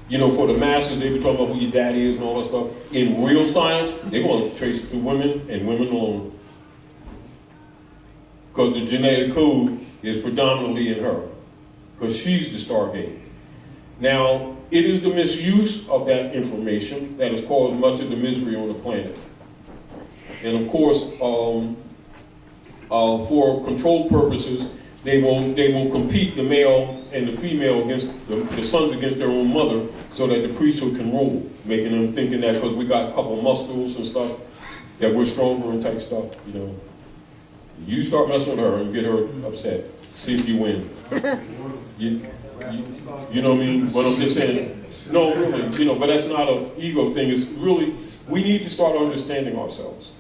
You know, for the masters, they be talking about who your daddy is and all that stuff. In real science, they want to trace it through women and women alone. Because the genetic code is predominantly in her. Because she's the stargate. Now, it is the misuse of that information that has caused much of the misery on the planet. And of course, for control purposes, they will compete, the male and the female, against the sons against their own mother, so that the priesthood can rule, making them thinking that because we got a couple of muscles and stuff, that we're stronger and type stuff, you know. You start messing with her and get her upset. See if you win. You know what I mean? But I'm just saying, no, really, you know, but that's not an ego thing. It's really, we need to start understanding ourselves.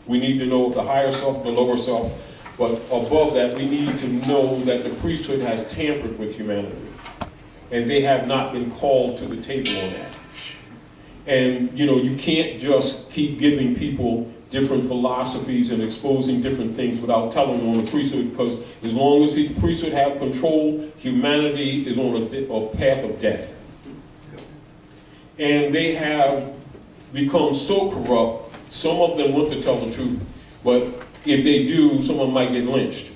We need to know the higher self, the lower self. But above that, we need to know that the priesthood has tampered with humanity. And they have not been called to the table on that. And, you know, you can't just keep giving people different philosophies and exposing different things without telling them on the priesthood, because as long as the priesthood have control, humanity is on a path of death. And they have become so corrupt, some of them want to tell the truth, but if they do, someone might get lynched.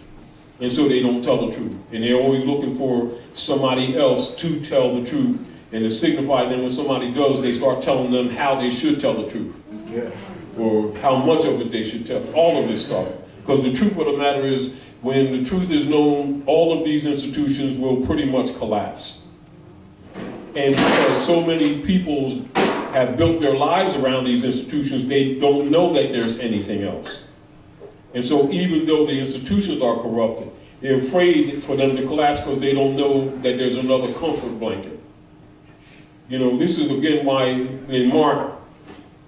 And so they don't tell the truth. And they're always looking for somebody else to tell the truth. And to signify them when somebody does, they start telling them how they should tell the truth. Yeah. Or how much of it they should tell. All of this stuff. Because the truth of the matter is, when the truth is known, all of these institutions will pretty much collapse. And because so many people have built their lives around these institutions, they don't know that there's anything else. And so even though the institutions are corrupted, they're afraid for them to collapse because they don't know that there's another comfort blanket. You know, this is again why in Mark,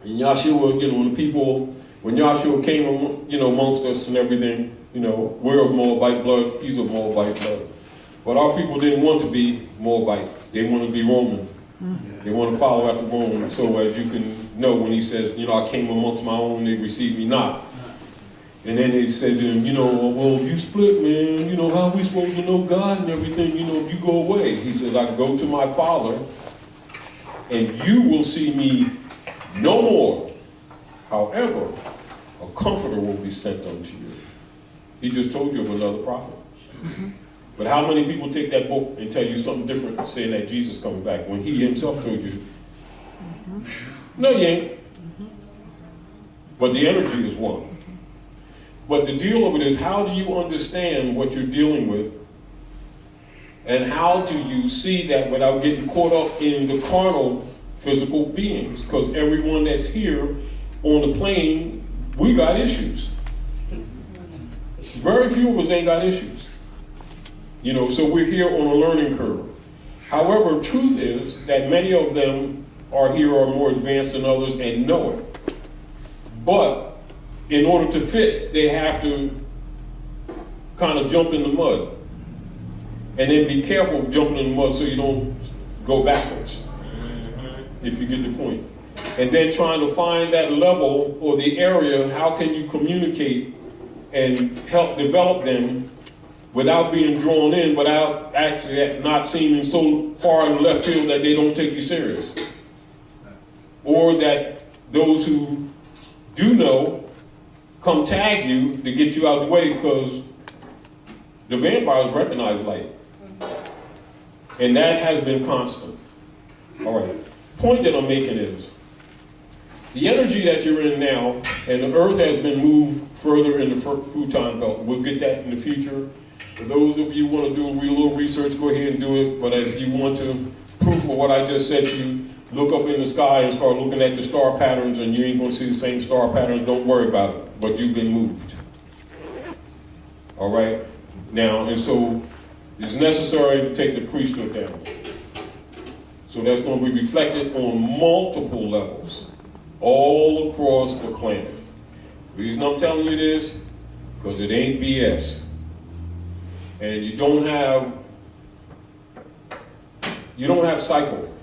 and Yahshua, you know, when Yahshua came, you know, amongst us and everything, you know, we're of Moabite blood, he's of Moabite blood. But our people didn't want to be Moabite. They want to be Roman. They want to follow after Rome. So as you can know, when he says, you know, I came amongst my own, they received me not. And then they said to him, you know, well, you split, man. You know, how are we supposed to know God and everything, you know, if you go away? He says, I go to my Father, and you will see me no more. However, a comforter will be sent unto you. He just told you of another prophet. But how many people take that book and tell you something different, saying that Jesus is coming back, when he himself told you, no, you ain't. But the energy is one. But the deal of it is, how do you understand what you're dealing with? And how do you see that without getting caught up in the carnal physical beings? Because everyone that's here on the plane, we got issues. Very few of us ain't got issues. You know, so we're here on a learning curve. However, truth is that many of them are more advanced than others and know it. But in order to fit, they have to kind of jump in the mud. And then be careful jumping in the mud so you don't go backwards, if you get the point. And then trying to find that level or the area, how can you communicate and help develop them without being drawn in, without actually not seeming so far in the left field that they don't take you serious. Or that those who do know come tag you to get you out of the way, because the vampires recognize light. And that has been constant. All right. Point that I'm making is, the energy that you're in now, and the earth has been moved further in the futon belt. We'll get that in the future. For those of you who want to do a little research, go ahead and do it. But if you want to proof of what I just said to you, look up in the sky and start looking at the star patterns, and you ain't going to see the same star patterns. Don't worry about it. But you've been moved. All right? Now, and so it's necessary to take the priesthood down. So that's going to be reflected on multiple levels, all across the planet. The reason I'm telling you this, because it ain't BS. And you don't have cycle.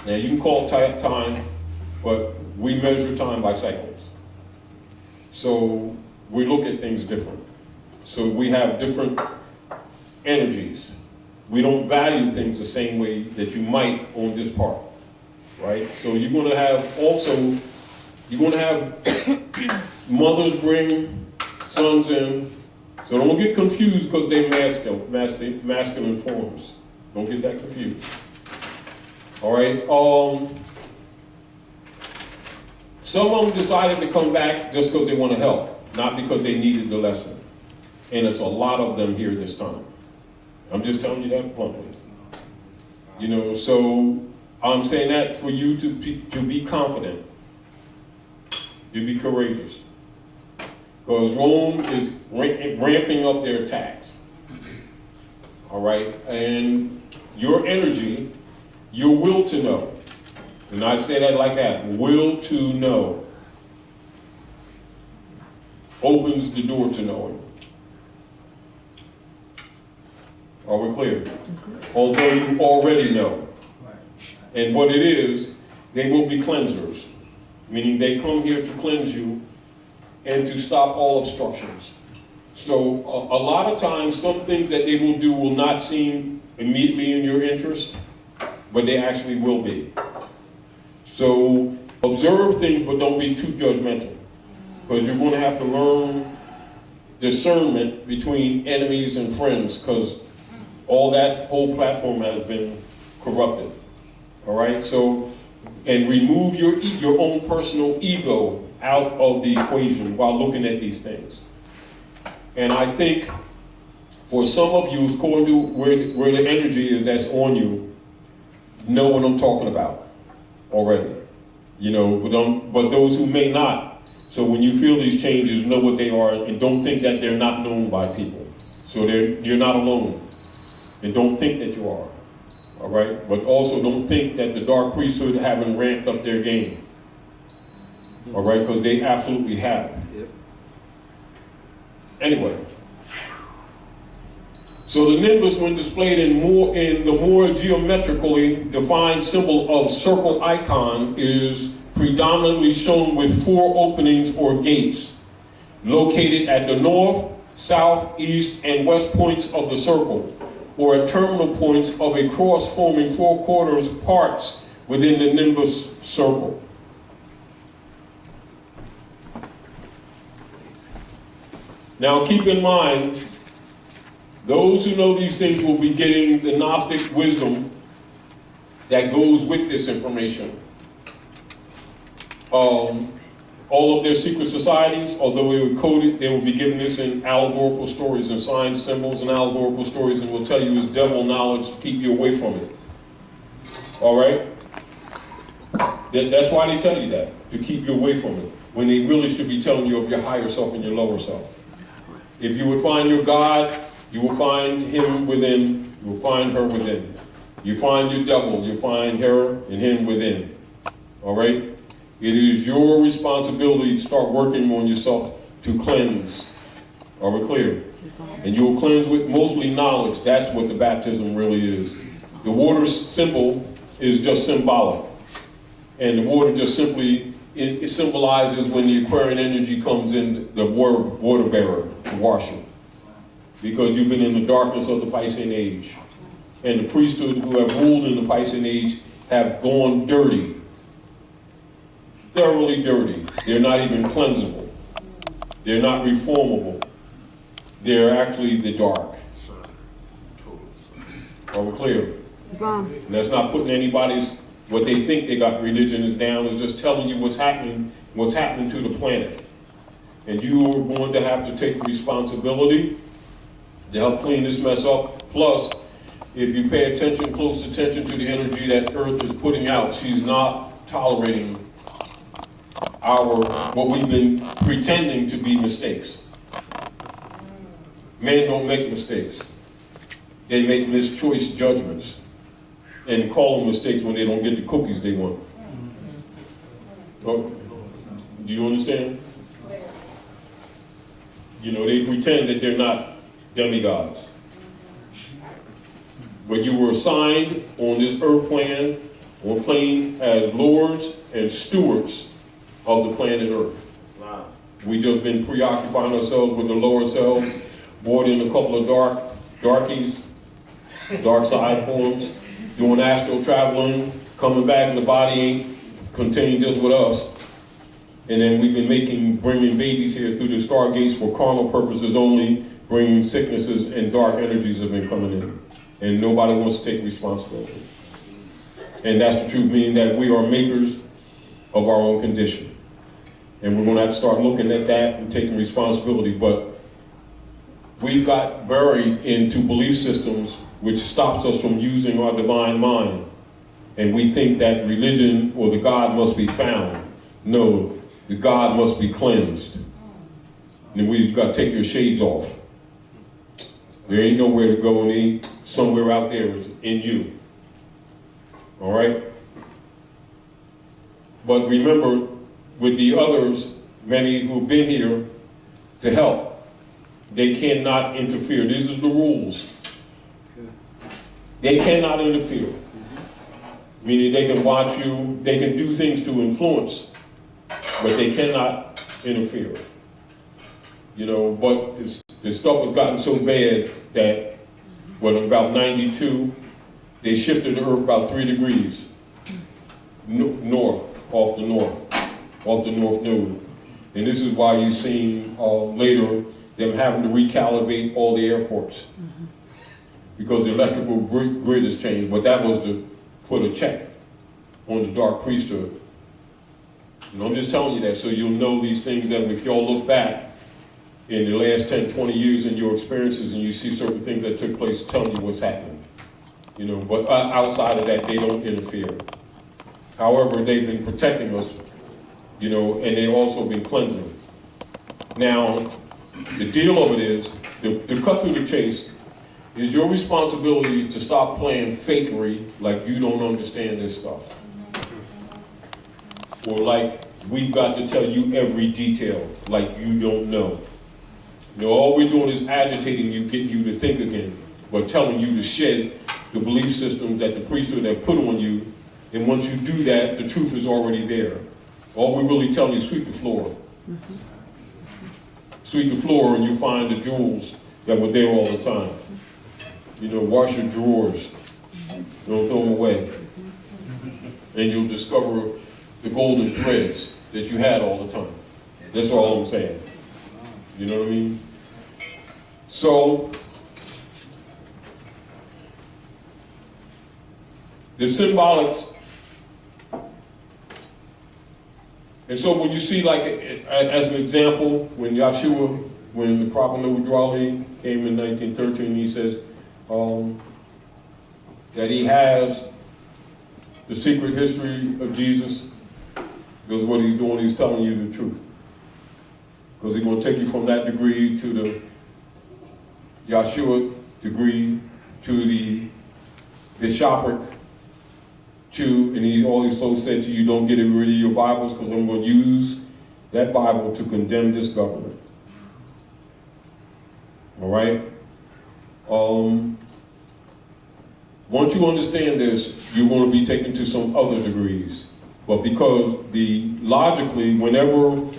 Now you can call it time, but we measure time by cycles. So we look at things different. So we have different energies. we don't value things the same way that you might on this part, right? So you're going to have also, you're going to have mothers bring sons in. So don't get confused because they're masculine forms. Don't get that confused. All right. Some of them decided to come back just because they want to help, not because they needed the lesson. And it's a lot of them here this time. I'm just telling you that bluntly. You know, so I'm saying that for you to be confident, to be courageous. Because Rome is ramping up their attacks. All right? And your energy, your will to know, and I say that like that, will to know, opens the door to knowing. Are we clear? Although you already know. And what it is, they will be cleansers, meaning they come here to cleanse you and to stop all obstructions. So a lot of times, some things that they will do will not seem immediately in your interest, but they actually will be. So observe things, but don't be too judgmental, because you're going to have to learn discernment between enemies and friends, because all that whole platform has been corrupted. All right, so, and remove your own personal ego out of the equation while looking at these things. And I think for some of you, according to where the energy is that's on you, know what I'm talking about already. You know, but those who may not. So when you feel these changes, know what they are, and don't think that they're not known by people. So you're not alone. And don't think that you are. All right? But also don't think that the dark priesthood haven't ramped up their game. All right? Because they absolutely have. Yep. Anyway. So the nimbus, when displayed in the more geometrically defined symbol of circle icon, is predominantly shown with 4 openings or gates located at the north, south, east, and west points of the circle, or at terminal points of a cross forming 4 quarters parts within the nimbus circle. Now keep in mind, those who know these things will be getting the Gnostic wisdom that goes with this information. All of their secret societies, although they were coded, they will be given this in allegorical stories and signs, symbols, and allegorical stories, and will tell you it's devil knowledge to keep you away from it. All right? That's why they tell you that, to keep you away from it, when they really should be telling you of your higher self and your lower self. If you would find your God, you will find him within, you will find her within. You find your devil, you find her and him within. All right? It is your responsibility to start working on yourself to cleanse. Are we clear? And you will cleanse with mostly knowledge. That's what the baptism really is. The water symbol is just symbolic. And the water just simply, it symbolizes when the Aquarian energy comes in, the water bearer to wash you. Because you've been in the darkness of the Piscean age. And the priesthood who have ruled in the Piscean age have gone dirty. Thoroughly dirty. They're not even cleansable. They're not reformable. They're actually the dark. Are we clear? And that's not putting anybody's, what they think they got religion is down, is just telling you what's happening to the planet. And you are going to have to take responsibility to help clean this mess up. Plus, if you pay close attention to the energy that Earth is putting out, she's not tolerating what we've been pretending to be mistakes. Men don't make mistakes. They make mischoice judgments and call them mistakes when they don't get the cookies they want. Oh, do you understand? You know, they pretend that they're not demigods. But you were assigned on this earth plane as lords and stewards of the planet Earth. We just been preoccupying ourselves with the lower selves, brought in a couple of darkies, dark side forms, doing astral traveling, coming back and the body ain't contained just with us. And then we've been bringing babies here through the stargates for carnal purposes only, bringing sicknesses and dark energies have been coming in. And nobody wants to take responsibility. And that's the truth, meaning that we are makers of our own condition. And we're going to have to start looking at that and taking responsibility. But we've got buried into belief systems which stops us from using our divine mind. And we think that religion or the God must be found. No, the God must be cleansed. And we've got to take your shades off. There ain't nowhere to go, and somewhere out there is in you. All right? But remember, with the others, many who've been here to help, they cannot interfere. These are the rules. They cannot interfere. Meaning they can watch you, they can do things to influence, but they cannot interfere. You know, but this stuff has gotten so bad that when about 92, they shifted the earth about 3 degrees north, off the north node. And this is why you've seen later them having to recalibrate all the airports. Because the electrical grid has changed, but that was to put a check on the dark priesthood. You know, I'm just telling you that so you'll know these things, that if y'all look back in the last 10, 20 years in your experiences and you see certain things that took place, telling you what's happening. You know, but outside of that, they don't interfere. However, they've been protecting us, you know, and they've also been cleansing. Now, the deal of it is, to cut through the chase, is your responsibility to stop playing fakery like you don't understand this stuff. Or like we've got to tell you every detail like you don't know. You know, all we're doing is agitating you, getting you to think again, but telling you to shed the belief systems that the priesthood have put on you. And once you do that, the truth is already there. All we're really telling you is sweep the floor. Sweep the floor and you find the jewels that were there all the time. You know, wash your drawers. Don't throw them away. And you'll discover the golden threads that you had all the time. That's all I'm saying. You know what I mean? So, the symbolics. And so when you see, like, as an example, when Yahshua, when the prophet Noah came in 1913, he says that he has the secret history of Jesus. Because what he's doing, he's telling you the truth. Because he's going to take you from that degree to the Yahshua degree to the bishopric and he's also said to you, don't get rid of your Bibles because I'm going to use that Bible to condemn this government. All right? Once you understand this, you're going to be taken to some other degrees. But because logically, whenever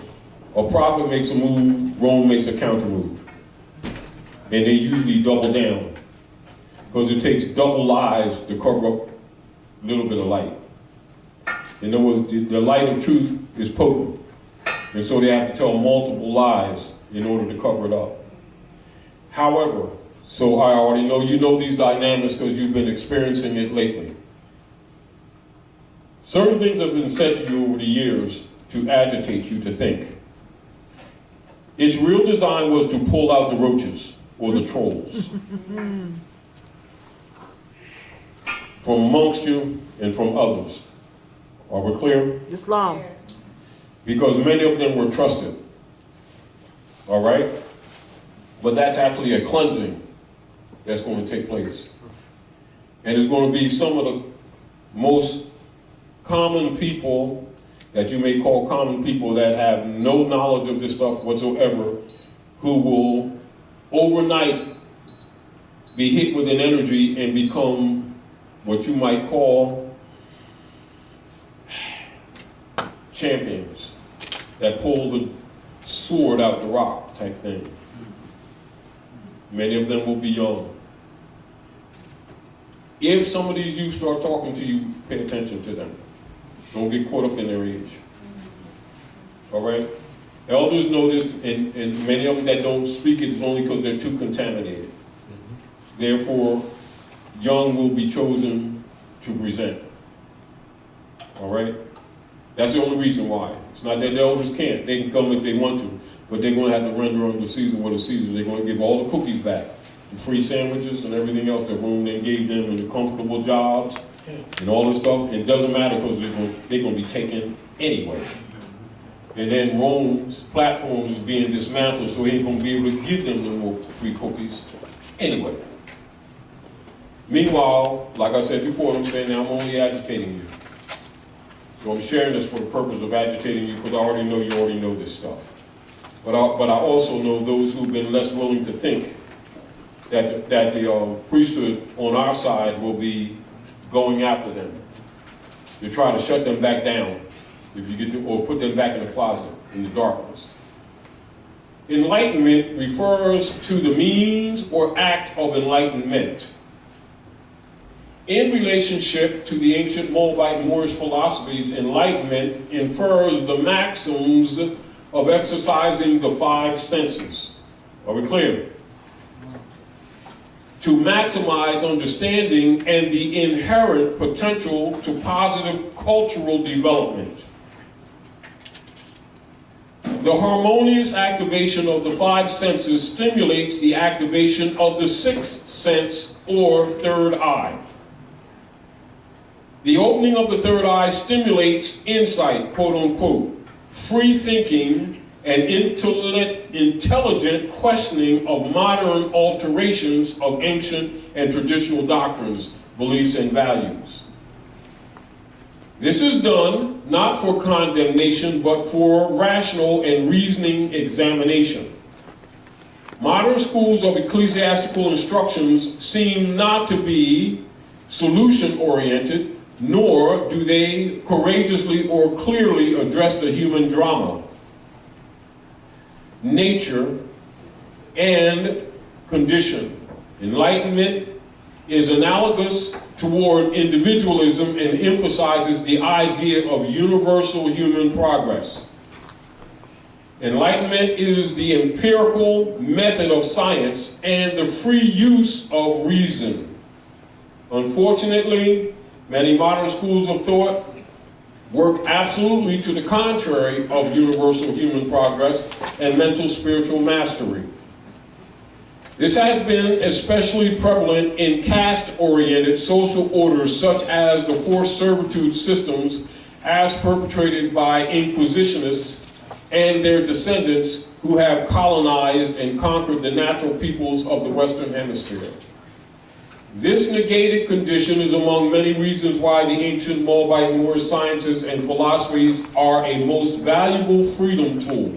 a prophet makes a move, Rome makes a counter move. And they usually double down. Because it takes double lies to cover up a little bit of light. In other words, the light of truth is potent. And so they have to tell multiple lies in order to cover it up. However, so I already know you know these dynamics because you've been experiencing it lately. Certain things have been said to you over the years to agitate you to think. Its real design was to pull out the roaches or the trolls from amongst you and from others. Are we clear? Islam. Because many of them were trusted. All right? But that's actually a cleansing that's going to take place. And it's going to be some of the most common people that you may call common people that have no knowledge of this stuff whatsoever, who will overnight be hit with an energy and become what you might call champions that pull the sword out the rock type thing. Many of them will be young. If some of these youth start talking to you, pay attention to them. Don't get caught up in their age. All right? Elders know this, and many of them that don't speak it is only because they're too contaminated. Therefore, young will be chosen to present. All right? That's the only reason why. It's not that the elders can't. They can come if they want to, but they're going to have to render under Caesar what is Caesar. They're going to give all the cookies back, the free sandwiches and everything else that Rome then gave them, and the comfortable jobs and all this stuff. It doesn't matter because they're going to be taken anyway. And then Rome's platform is being dismantled, so he ain't going to be able to give them no more free cookies anyway. Meanwhile, like I said before, I'm saying now I'm only agitating you. So I'm sharing this for the purpose of agitating you because I already know you already know this stuff. But I also know those who've been less willing to think that the priesthood on our side will be going after them to try to shut them back down, if you get to, or put them back in the closet in the darkness. Enlightenment refers to the means or act of enlightenment. In relationship to the ancient Moabite Moorish philosophies, enlightenment infers the maxims of exercising the five senses. Are we clear? To maximize understanding and the inherent potential to positive cultural development. The harmonious activation of the five senses stimulates the activation of the sixth sense or third eye. The opening of the third eye stimulates insight, quote unquote, free thinking, and intelligent questioning of modern alterations of ancient and traditional doctrines, beliefs, and values. This is done not for condemnation, but for rational and reasoning examination. Modern schools of ecclesiastical instructions seem not to be solution-oriented, nor do they courageously or clearly address the human drama, nature, and condition. Enlightenment is analogous toward individualism and emphasizes the idea of universal human progress. Enlightenment is the empirical method of science and the free use of reason. Unfortunately, many modern schools of thought work absolutely to the contrary of universal human progress and mental spiritual mastery. This has been especially prevalent in caste-oriented social orders such as the forced servitude systems as perpetrated by Inquisitionists and their descendants who have colonized and conquered the natural peoples of the Western Hemisphere. This negated condition is among many reasons why the ancient Moabite Moorish sciences and philosophies are a most valuable freedom tool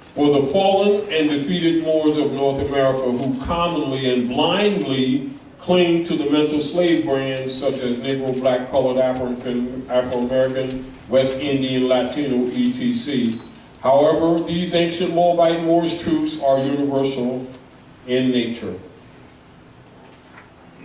for the fallen and defeated Moors of North America who commonly and blindly cling to the mental slave brands such as Negro, Black, Colored, African, Afro-American, West Indian, Latino, etc. However, these ancient Moabite Moorish truths are universal in nature.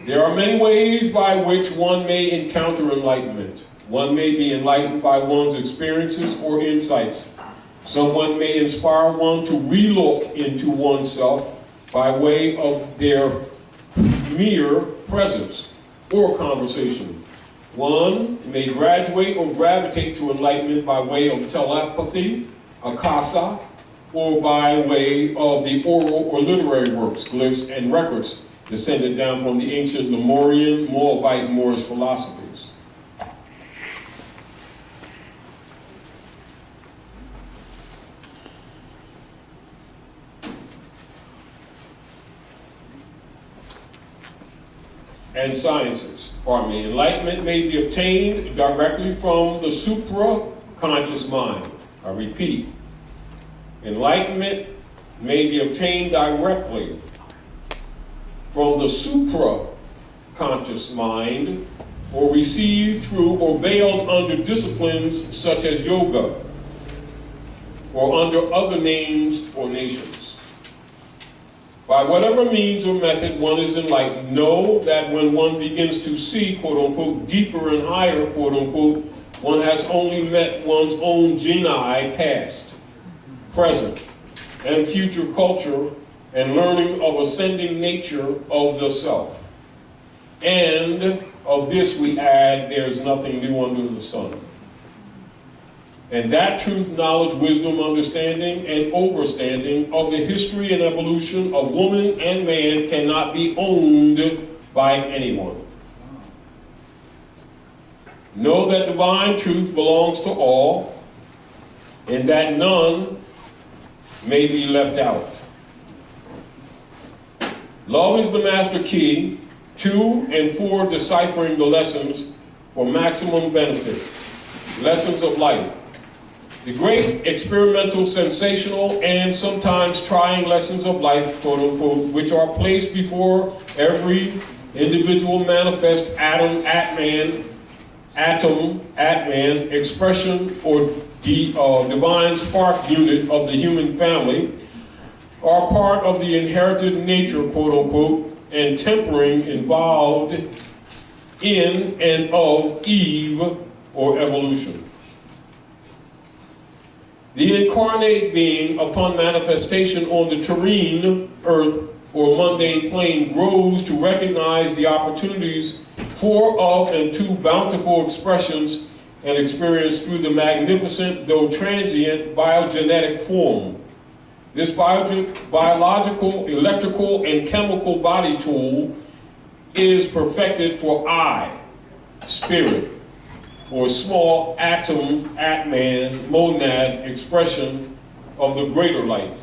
There are many ways by which one may encounter enlightenment. One may be enlightened by one's experiences or insights. Someone may inspire one to relook into oneself by way of their mere presence or conversation. One may graduate or gravitate to enlightenment by way of telepathy, akasa, or by way of the oral or literary works, glyphs, and records descended down from the ancient Lemurian, Moabite, Moorish philosophies. And sciences. Pardon me. Enlightenment may be obtained directly from the supra-conscious mind. I repeat. Enlightenment may be obtained directly from the supra-conscious mind, or received through or veiled under disciplines such as yoga, or under other names or nations. By whatever means or method one is enlightened, know that when one begins to see, quote unquote, deeper and higher, quote unquote, one has only met one's own genii past, present, and future culture, and learning of ascending nature of the self. And of this we add, there's nothing new under the sun. And that truth, knowledge, wisdom, understanding, and overstanding of the history and evolution of woman and man cannot be owned by anyone. Know that divine truth belongs to all, and that none may be left out. Love is the master key to and for deciphering the lessons for maximum benefit, lessons of life. The great experimental, sensational, and sometimes trying lessons of life, quote unquote, which are placed before every individual manifest atom, atman, expression, or divine spark unit of the human family, are part of the inherited nature, quote unquote, and tempering involved in and of Eve or evolution. The incarnate being, upon manifestation on the terrene, earth, or mundane plane, grows to recognize the opportunities for, of, and to bountiful expressions and experience through the magnificent, though transient, biogenetic form. This biological, electrical, and chemical body tool is perfected for I, spirit, or small atom, atman, monad expression of the greater light.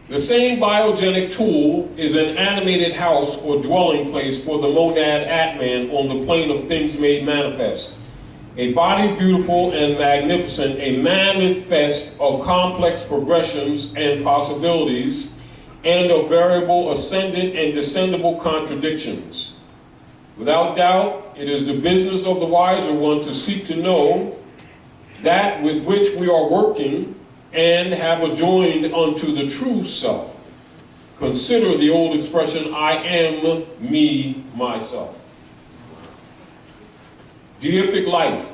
The same biogenic tool is an animated house or dwelling place for the monad atman on the plane of things made manifest. A body beautiful and magnificent, a manifest of complex progressions and possibilities, and of variable ascendant and descendable contradictions. Without doubt, it is the business of the wiser one to seek to know that with which we are working and have adjoined unto the true self. Consider the old expression, I am me, myself. Deific life.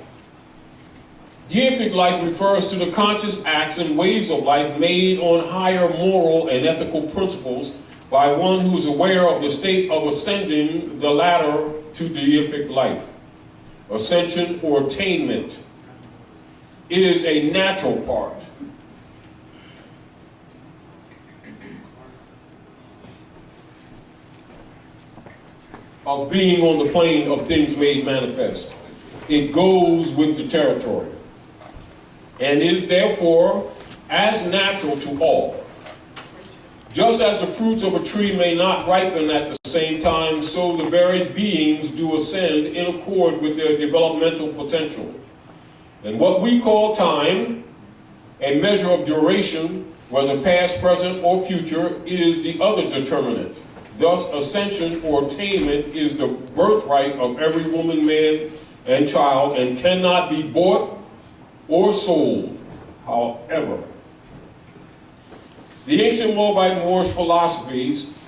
Deific life refers to the conscious acts and ways of life made on higher moral and ethical principles by one who is aware of the state of ascending the ladder to deific life, ascension or attainment. It is a natural part. Of being on the plane of things made manifest. It goes with the territory and is therefore as natural to all. Just as the fruits of a tree may not ripen at the same time, so the varied beings do ascend in accord with their developmental potential. And what we call time, a measure of duration, whether past, present, or future, is the other determinant. Thus, ascension or attainment is the birthright of every woman, man, and child, and cannot be bought or sold, however. The ancient Moabite Moorish philosophies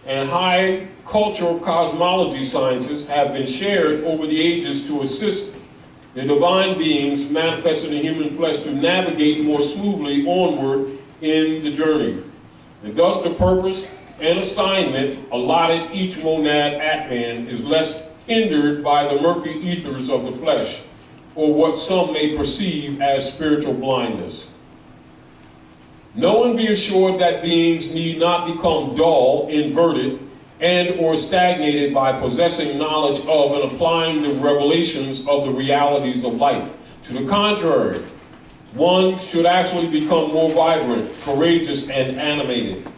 and high cultural cosmology sciences have been shared over the ages to assist the divine beings manifested in human flesh to navigate more smoothly onward in the journey. And thus the purpose and assignment allotted each monad atman is less hindered by the murky ethers of the flesh, or what some may perceive as spiritual blindness. Know and be assured that beings need not become dull, inverted, and or stagnated by possessing knowledge of and applying the revelations of the realities of life. To the contrary, one should actually become more vibrant, courageous, and animated.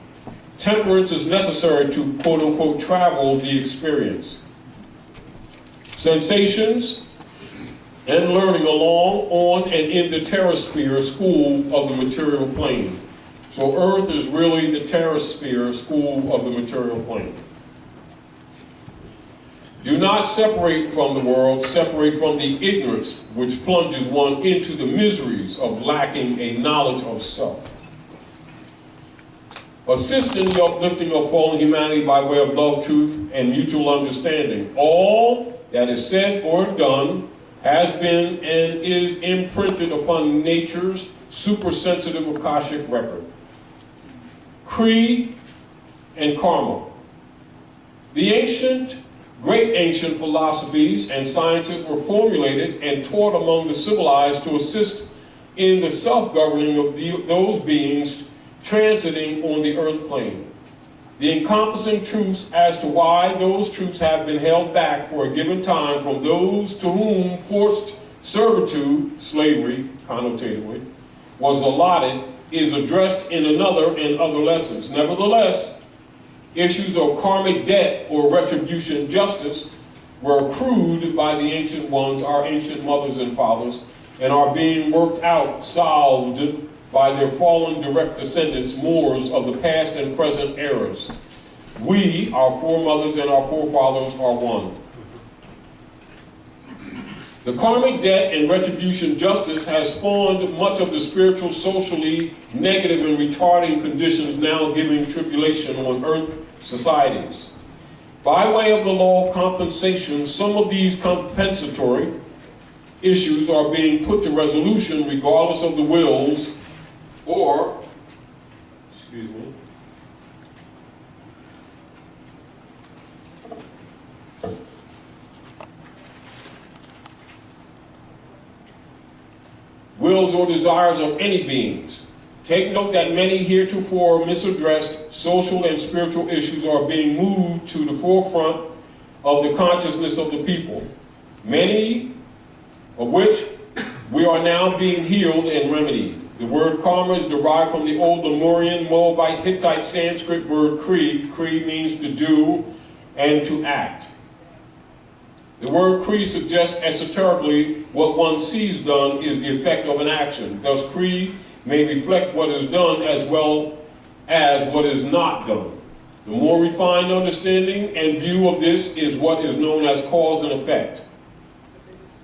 Temperance is necessary to, quote-unquote, travel the experience. Sensations and learning along, on, and in the terrasphere school of the material plane. So Earth is really the terrasphere school of the material plane. Do not separate from the world, separate from the ignorance which plunges one into the miseries of lacking a knowledge of self. assist in the uplifting of fallen humanity by way of love, truth, and mutual understanding. All that is said or done has been and is imprinted upon nature's supersensitive Akashic record. Kree and karma. The great ancient philosophies and sciences were formulated and taught among the civilized to assist in the self-governing of those beings transiting on the earth plane. The encompassing truths as to why those truths have been held back for a given time from those to whom forced servitude, slavery, connotatively, was allotted is addressed in another and other lessons. Nevertheless, issues of karmic debt or retribution justice were accrued by the ancient ones, our ancient mothers and fathers, and are being worked out, solved by their fallen direct descendants, Moors of the past and present eras. We, our foremothers and our forefathers, are one. The karmic debt and retribution justice has spawned much of the spiritual, socially negative and retarding conditions now giving tribulation on earth societies. By way of the law of compensation, some of these compensatory issues are being put to resolution regardless of the wills or, wills or desires of any beings. Take note that many heretofore misaddressed social and spiritual issues are being moved to the forefront of the consciousness of the people, many of which we are now being healed and remedied. The word karma is derived from the old Lemurian, Moabite, Hittite, Sanskrit word Kree. Kree means to do and to act. The word Kree suggests esoterically what one sees done is the effect of an action. Thus, Kree may reflect what is done as well as what is not done. The more refined understanding and view of this is what is known as cause and effect.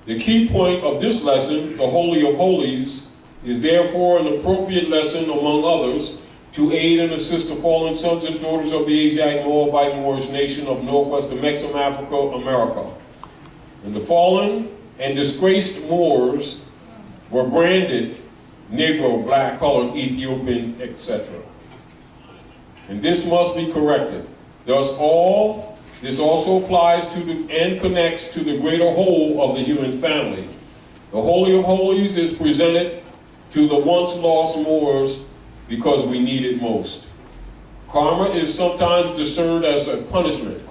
The key point of this lesson, the Holy of Holies, is therefore an appropriate lesson, among others, to aid and assist the fallen sons and daughters of the Asiatic Moabite Moorish nation of Northwest Amexem, Africa, America. And the fallen and disgraced Moors were branded Negro, black, colored, Ethiopian, etc. And this must be corrected. Thus, this also applies to and connects to the greater whole of the human family. The Holy of Holies is presented to the once lost Moors because we need it most. Karma is sometimes discerned as a punishment.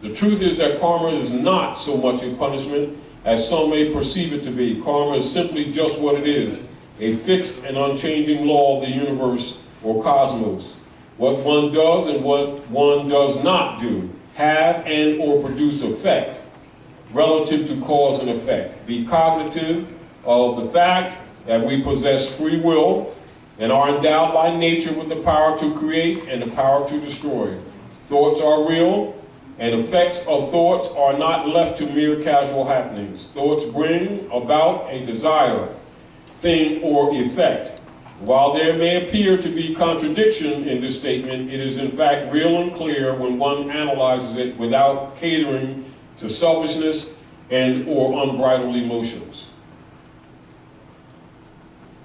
The truth is that karma is not so much a punishment as some may perceive it to be. Karma is simply just what it is, a fixed and unchanging law of the universe or cosmos. What one does and what one does not do have and or produce effect relative to cause and effect. Be cognitive of the fact that we possess free will and are endowed by nature with the power to create and the power to destroy. Thoughts are real, and effects of thoughts are not left to mere casual happenings. Thoughts bring about a desire, thing, or effect. While there may appear to be contradiction in this statement, it is in fact real and clear when one analyzes it without catering to selfishness and or unbridled emotions.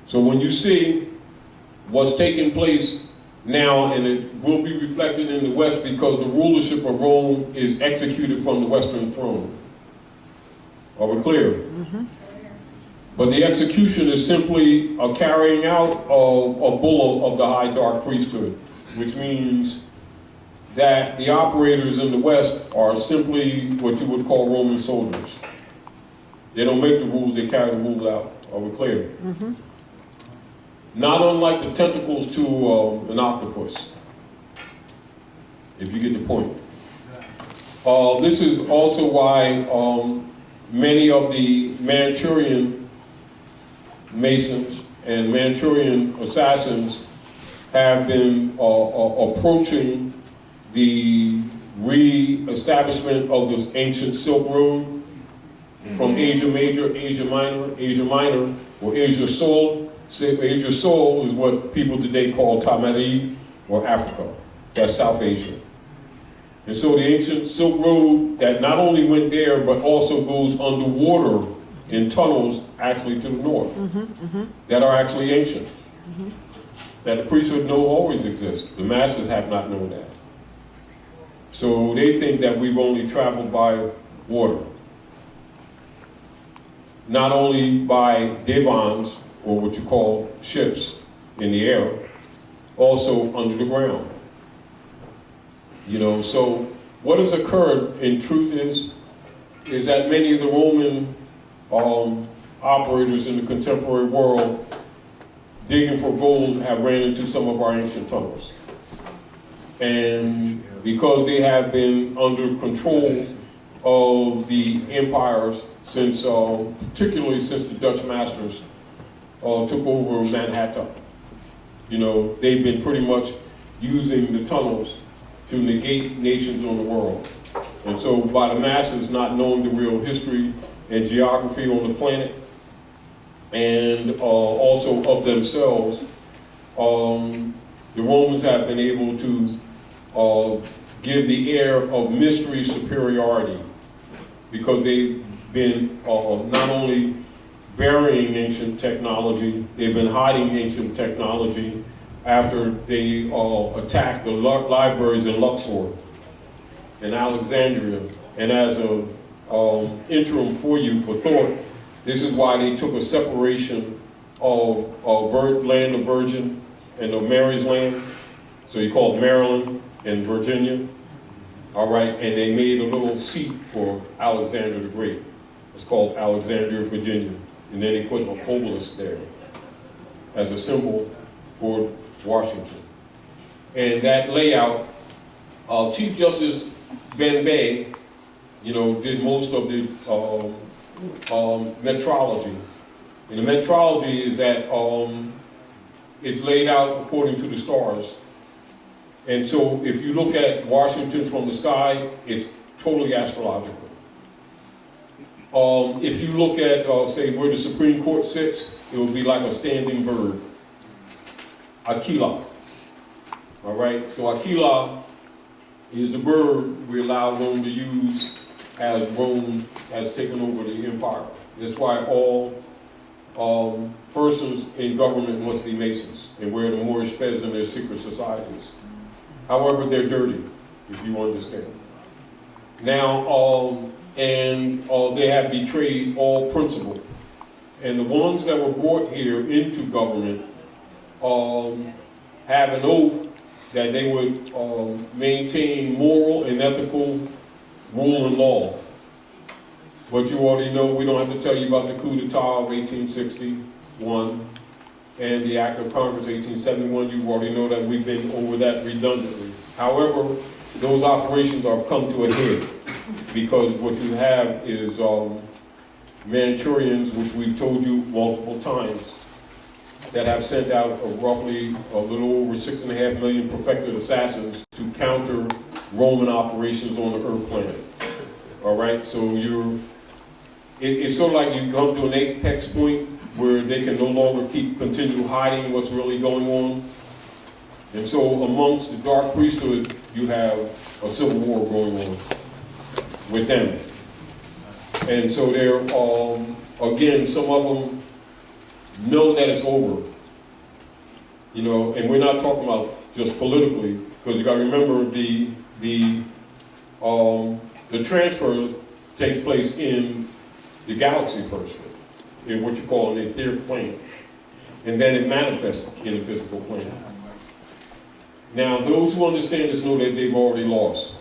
So when you see what's taking place now, and it will be reflected in the West because the rulership of Rome is executed from the Western throne. Are we clear? Mm-hmm. But the execution is simply a carrying out of a bull of the high dark priesthood, which means that the operators in the West are simply what you would call Roman soldiers. They don't make the rules, they carry the rules out. Are we clear? Mm-hmm. Not unlike the tentacles to an octopus, if you get the point. This is also why many of the Manchurian Masons and Manchurian assassins have been approaching the re-establishment of this ancient Silk Road from Asia Major, Asia Minor, or Asia Soul. Asia Soul is what people today call Tamarib, or Africa. That's South Asia. And so the ancient Silk Road that not only went there, but also goes underwater in tunnels actually to the north that are actually ancient. That the priesthood know always exists. The masters have not known that. So they think that we've only traveled by water. Not only by divans, or what you call ships in the air, also under the ground. You know, so what has occurred in truth is that many of the Roman operators in the contemporary world digging for gold have ran into some of our ancient tunnels. And because they have been under control of the empires since, particularly since the Dutch masters took over Manhattan, you know, they've been pretty much using the tunnels to negate nations on the world. And so by the masses not knowing the real history and geography on the planet, and also of themselves, the Romans have been able to give the air of mystery superiority, because they've been not only burying ancient technology, they've been hiding ancient technology after they attacked the libraries in Luxor and Alexandria. And as an interim for you for thought, this is why they took a separation of land of Virgin and of Mary's land. So you call it Maryland and Virginia. All right, and they made a little seat for Alexander the Great. It's called Alexandria, Virginia. And then they put an obelisk there as a symbol for Washington. And that layout, Chief Justice Ben Bey, you know, did most of the metrology. And the metrology is that it's laid out according to the stars. And so if you look at Washington from the sky, it's totally astrological. If you look at, say, where the Supreme Court sits, it will be like a standing bird. Aquila. All right, so Aquila is the bird we allow Rome to use as Rome has taken over the empire. That's why all persons in government must be Masons and wear the Moorish fez in their secret societies. However, they're dirty, if you understand. Now, they have betrayed all principle. And the ones that were brought here into government have an oath that they would maintain moral and ethical rule and law. But you already know, we don't have to tell you about the coup d'etat of 1861 and the Act of Congress 1871. You already know that we've been over that redundantly. However, those operations have come to a head because what you have is Manchurians, which we've told you multiple times, that have sent out roughly a little over 6.5 million perfected assassins to counter Roman operations on the Earth planet. All right, so it's sort of like you come to an apex point where they can no longer continue hiding what's really going on. And so amongst the dark priesthood, you have a civil war going on with them. And so they're, again, some of them know that it's over. You know, and we're not talking about just politically, because you got to remember the transfer takes place in the galaxy first, in what you call an etheric plane, and then it manifests in the physical plane. Now, those who understand this know that they've already lost.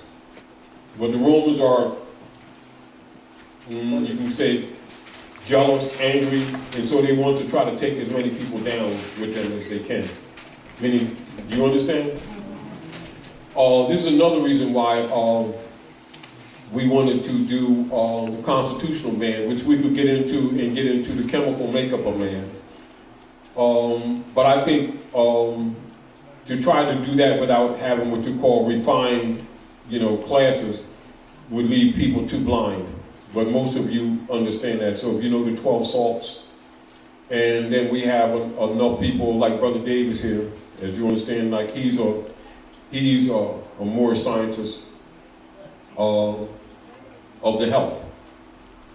But the Romans are, you can say, jealous, angry, and so they want to try to take as many people down with them as they can. Meaning, do you understand? This is another reason why we wanted to do the constitutional man, which we could get into the chemical makeup of man. But I think to try to do that without having what you call refined, classes would leave people too blind. But most of you understand that. So if you know the 12 salts, and then we have enough people like Brother Davis here, as you understand, like he's a He's a Moorish scientist of the health.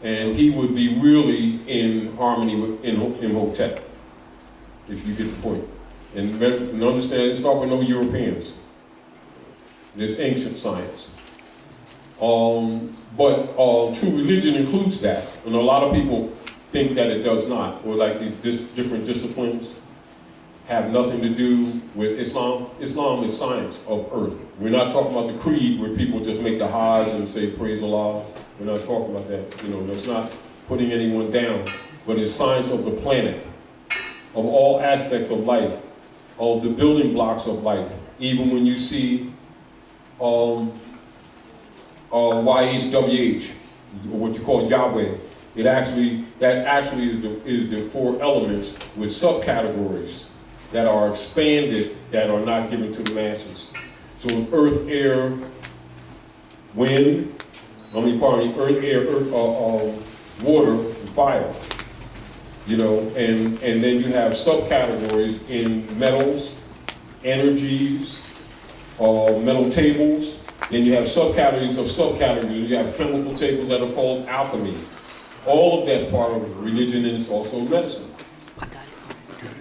And he would be really in harmony with Imhotep, if you get the point. And understand, start with no Europeans. This ancient science. But true religion includes that. And a lot of people think that it does not, or like these different disciplines have nothing to do with Islam. Islam is science of earth. We're not talking about the creed where people just make the Hajj and say praise Allah. We're not talking about that. You know, that's not putting anyone down, but it's science of the planet, of all aspects of life, of the building blocks of life. Even when you see YHWH, or what you call Yahweh, that actually is the four elements with subcategories that are expanded, that are not given to the masses. So it's earth, air, wind, earth, air, water, and fire. You know, and then you have subcategories in metals, energies, metal tables. Then you have subcategories of subcategories. You have chemical tables that are called alchemy. All of that's part of religion, and it's also medicine.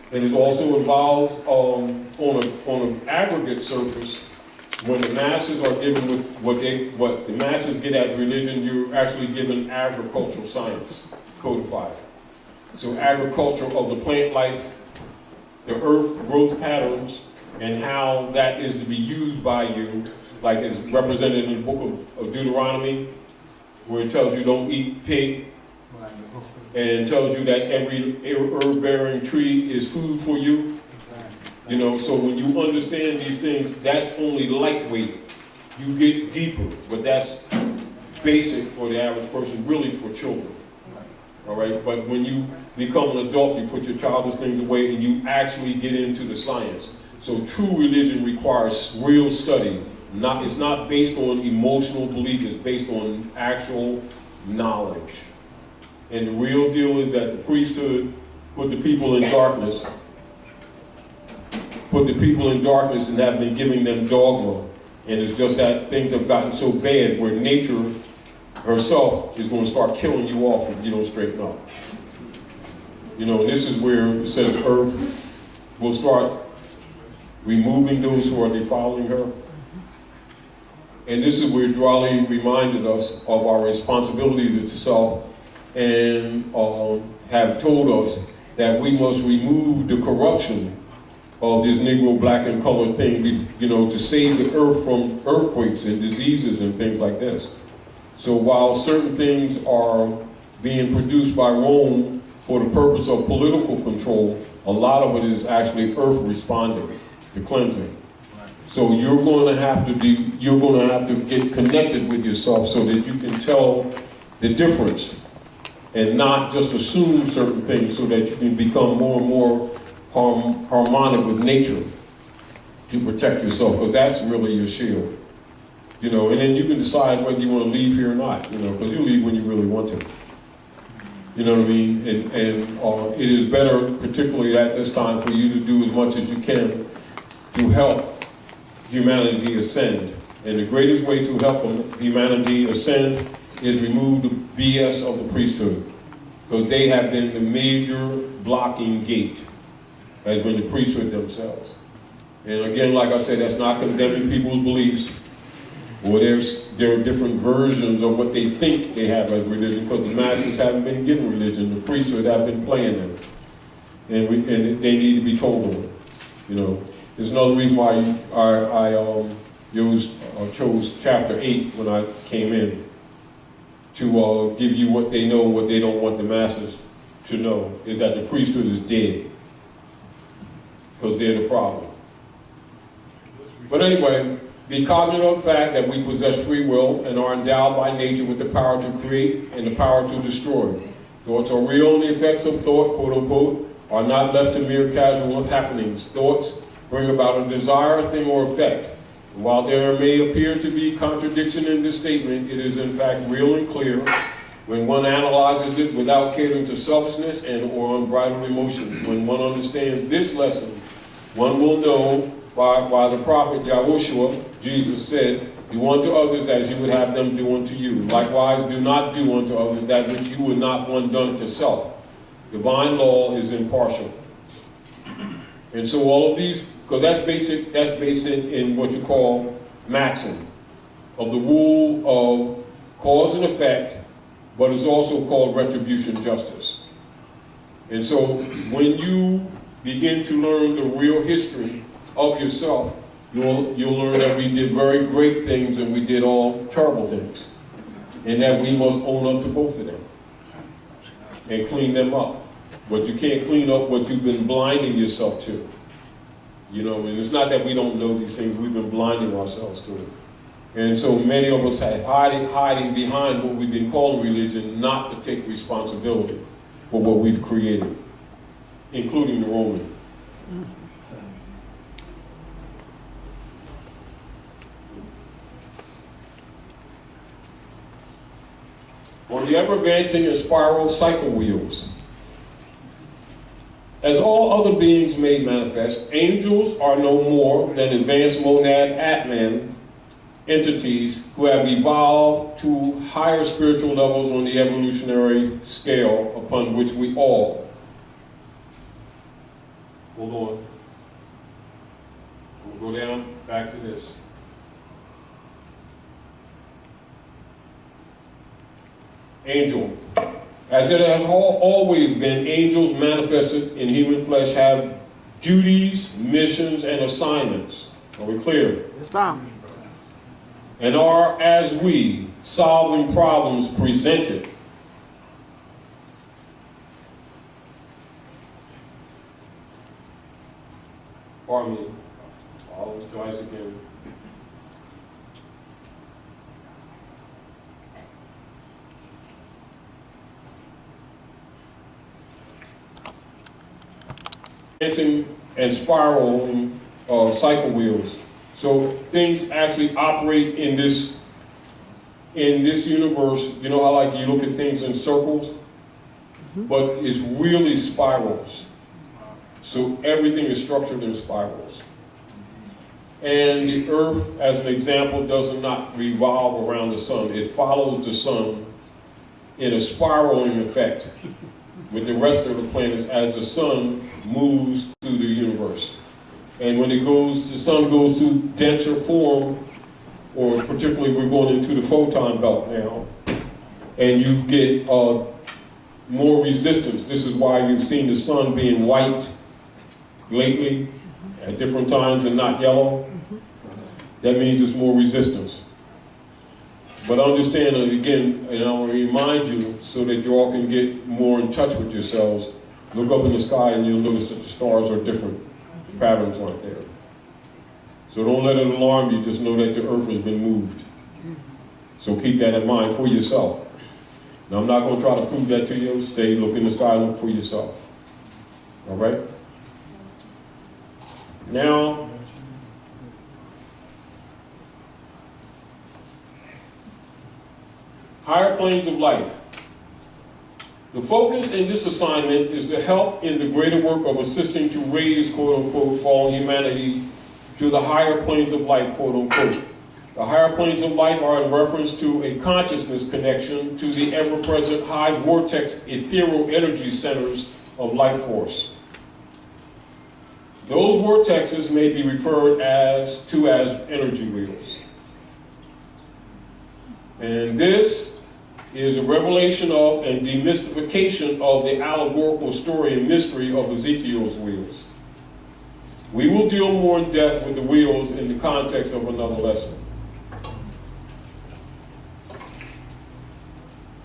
And it also involves on an aggregate surface. When the masses are given with what the masses get at religion, you're actually given agricultural science codified. So agriculture of the plant life, the earth growth patterns, and how that is to be used by you, like it's represented in the book of Deuteronomy, where it tells you don't eat pig, and tells you that every herb-bearing tree is food for you. You know, so when you understand these things, that's only lightweight. You get deeper, but that's basic for the average person, really for children. All right, but when you become an adult, you put your childish things away and you actually get into the science. So true religion requires real study. It's not based on emotional belief, it's based on actual knowledge. And the real deal is that the priesthood put the people in darkness, and have been giving them dogma. And it's just that things have gotten so bad where nature herself is going to start killing you off if you don't straighten up. You know, this is where it says earth will start removing those who are defiling her. And this is where Drawley reminded us of our responsibility to self, and have told us that we must remove the corruption of this Negro, black, and colored thing, you know, to save the earth from earthquakes and diseases and things like this. So while certain things are being produced by Rome for the purpose of political control, a lot of it is actually earth responding to cleansing. So you're going to have to get connected with yourself so that you can tell the difference and not just assume certain things, so that you can become more and more harmonic with nature to protect yourself, because that's really your shield. You know, and then you can decide whether you want to leave here or not, you know, because you leave when you really want to. You know what I mean? And it is better, particularly at this time, for you to do as much as you can to help humanity ascend. And the greatest way to help humanity ascend is remove the BS of the priesthood, because they have been the major blocking gate, has been the priesthood themselves. And again, like I said, that's not condemning people's beliefs, or there are different versions of what they think they have as religion, because the masses haven't been given religion, the priesthood have been playing them, and they need to be told on it. You know, there's another reason why I chose chapter 8 when I came in, to give you what they know, what they don't want the masses to know, is that the priesthood is dead, because they're the problem. But anyway, be cognizant of the fact that we possess free will and are endowed by nature with the power to create and the power to destroy. Thoughts are real, and the effects of thought, quote unquote, are not left to mere casual happenings. Thoughts bring about a desire, thing, or effect. And while there may appear to be contradiction in this statement, it is in fact real and clear when one analyzes it without catering to selfishness and or unbridled emotions. When one understands this lesson, one will know by the prophet Yahushua, Jesus said, "Do unto others as you would have them do unto you. Likewise, do not do unto others that which you would not want done to self." Divine law is impartial. And so all of these, because that's based in what you call maxim, of the rule of cause and effect, but it's also called retribution justice. And so when you begin to learn the real history of yourself, you'll learn that we did very great things and we did all terrible things. And that we must own up to both of them and clean them up. But you can't clean up what you've been blinding yourself to. You know, and it's not that we don't know these things, we've been blinding ourselves to it. And so many of us have hiding behind what we've been calling religion, not to take responsibility for what we've created, including the Roman. On the ever-advancing and spiral cycle wheels. As all other beings made manifest, angels are no more than advanced monad Atman entities who have evolved to higher spiritual levels on the evolutionary scale upon which we all. Hold on. We'll go down back to this. Angel. As it has always been, angels manifested in human flesh have duties, missions, and assignments. Are we clear? Yes, sir. And are, as we, solving problems presented. Pardon me. I'll apologize again. And spiral cycle wheels. So things actually operate in this universe. You know how like you look at things in circles, but it's really spirals. So everything is structured in spirals. And the Earth, as an example, does not revolve around the sun. It follows the sun in a spiraling effect with the rest of the planets as the sun moves through the universe. And when the sun goes to denser form, or particularly we're going into the photon belt now, and you get more resistance. This is why you've seen the sun being white lately at different times and not yellow. That means there's more resistance. But understand, and again, and I'll remind you so that you all can get more in touch with yourselves. Look up in the sky and you'll notice that the stars are different. Patterns aren't there. So don't let it alarm you, just know that the earth has been moved. So keep that in mind for yourself. Now I'm not going to try to prove that to you. Stay, look in the sky, look for yourself. All right? Now, higher planes of life. The focus in this assignment is to help in the greater work of assisting to raise, quote-unquote, fallen humanity to the higher planes of life, quote-unquote. The higher planes of life are in reference to a consciousness connection to the ever-present high vortex ethereal energy centers of life force. Those vortexes may be referred to as energy wheels. And this is a revelation of and demystification of the allegorical story and mystery of Ezekiel's wheels. We will deal more in depth with the wheels in the context of another lesson.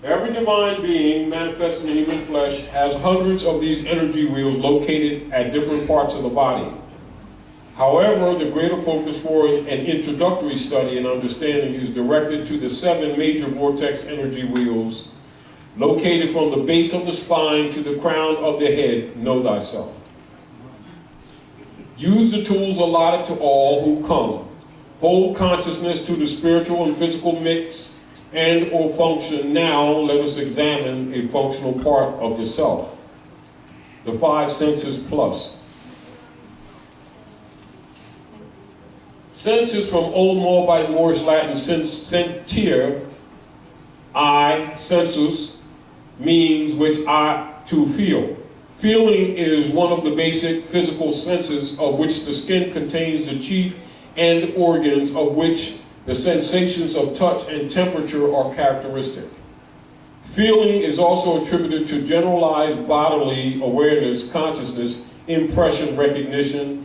Every divine being manifested in human flesh has hundreds of these energy wheels located at different parts of the body. However, the greater focus for an introductory study and understanding is directed to the 7 major vortex energy wheels located from the base of the spine to the crown of the head. Know thyself. Use the tools allotted to all who come. Hold consciousness to the spiritual and physical mix and or function. Now let us examine a functional part of the self. The 5 senses plus. Sense is from Old Moabite Moorish Latin sentir, I, sensus, means which I to feel. Feeling is one of the basic physical senses of which the skin contains the chief end organs of which the sensations of touch and temperature are characteristic. Feeling is also attributed to generalized bodily awareness, consciousness, impression, recognition,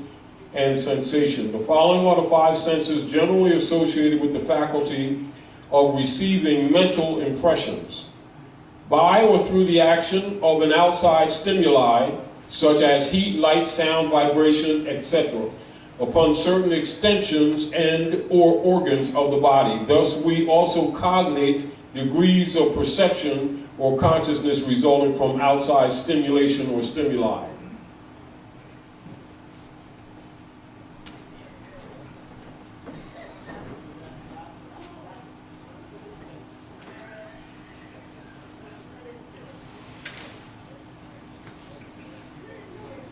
and sensation. The following are the 5 senses generally associated with the faculty of receiving mental impressions by or through the action of an outside stimuli, such as heat, light, sound, vibration, etc., upon certain extensions and or organs of the body. Thus, we also cognate degrees of perception or consciousness resulting from outside stimulation or stimuli.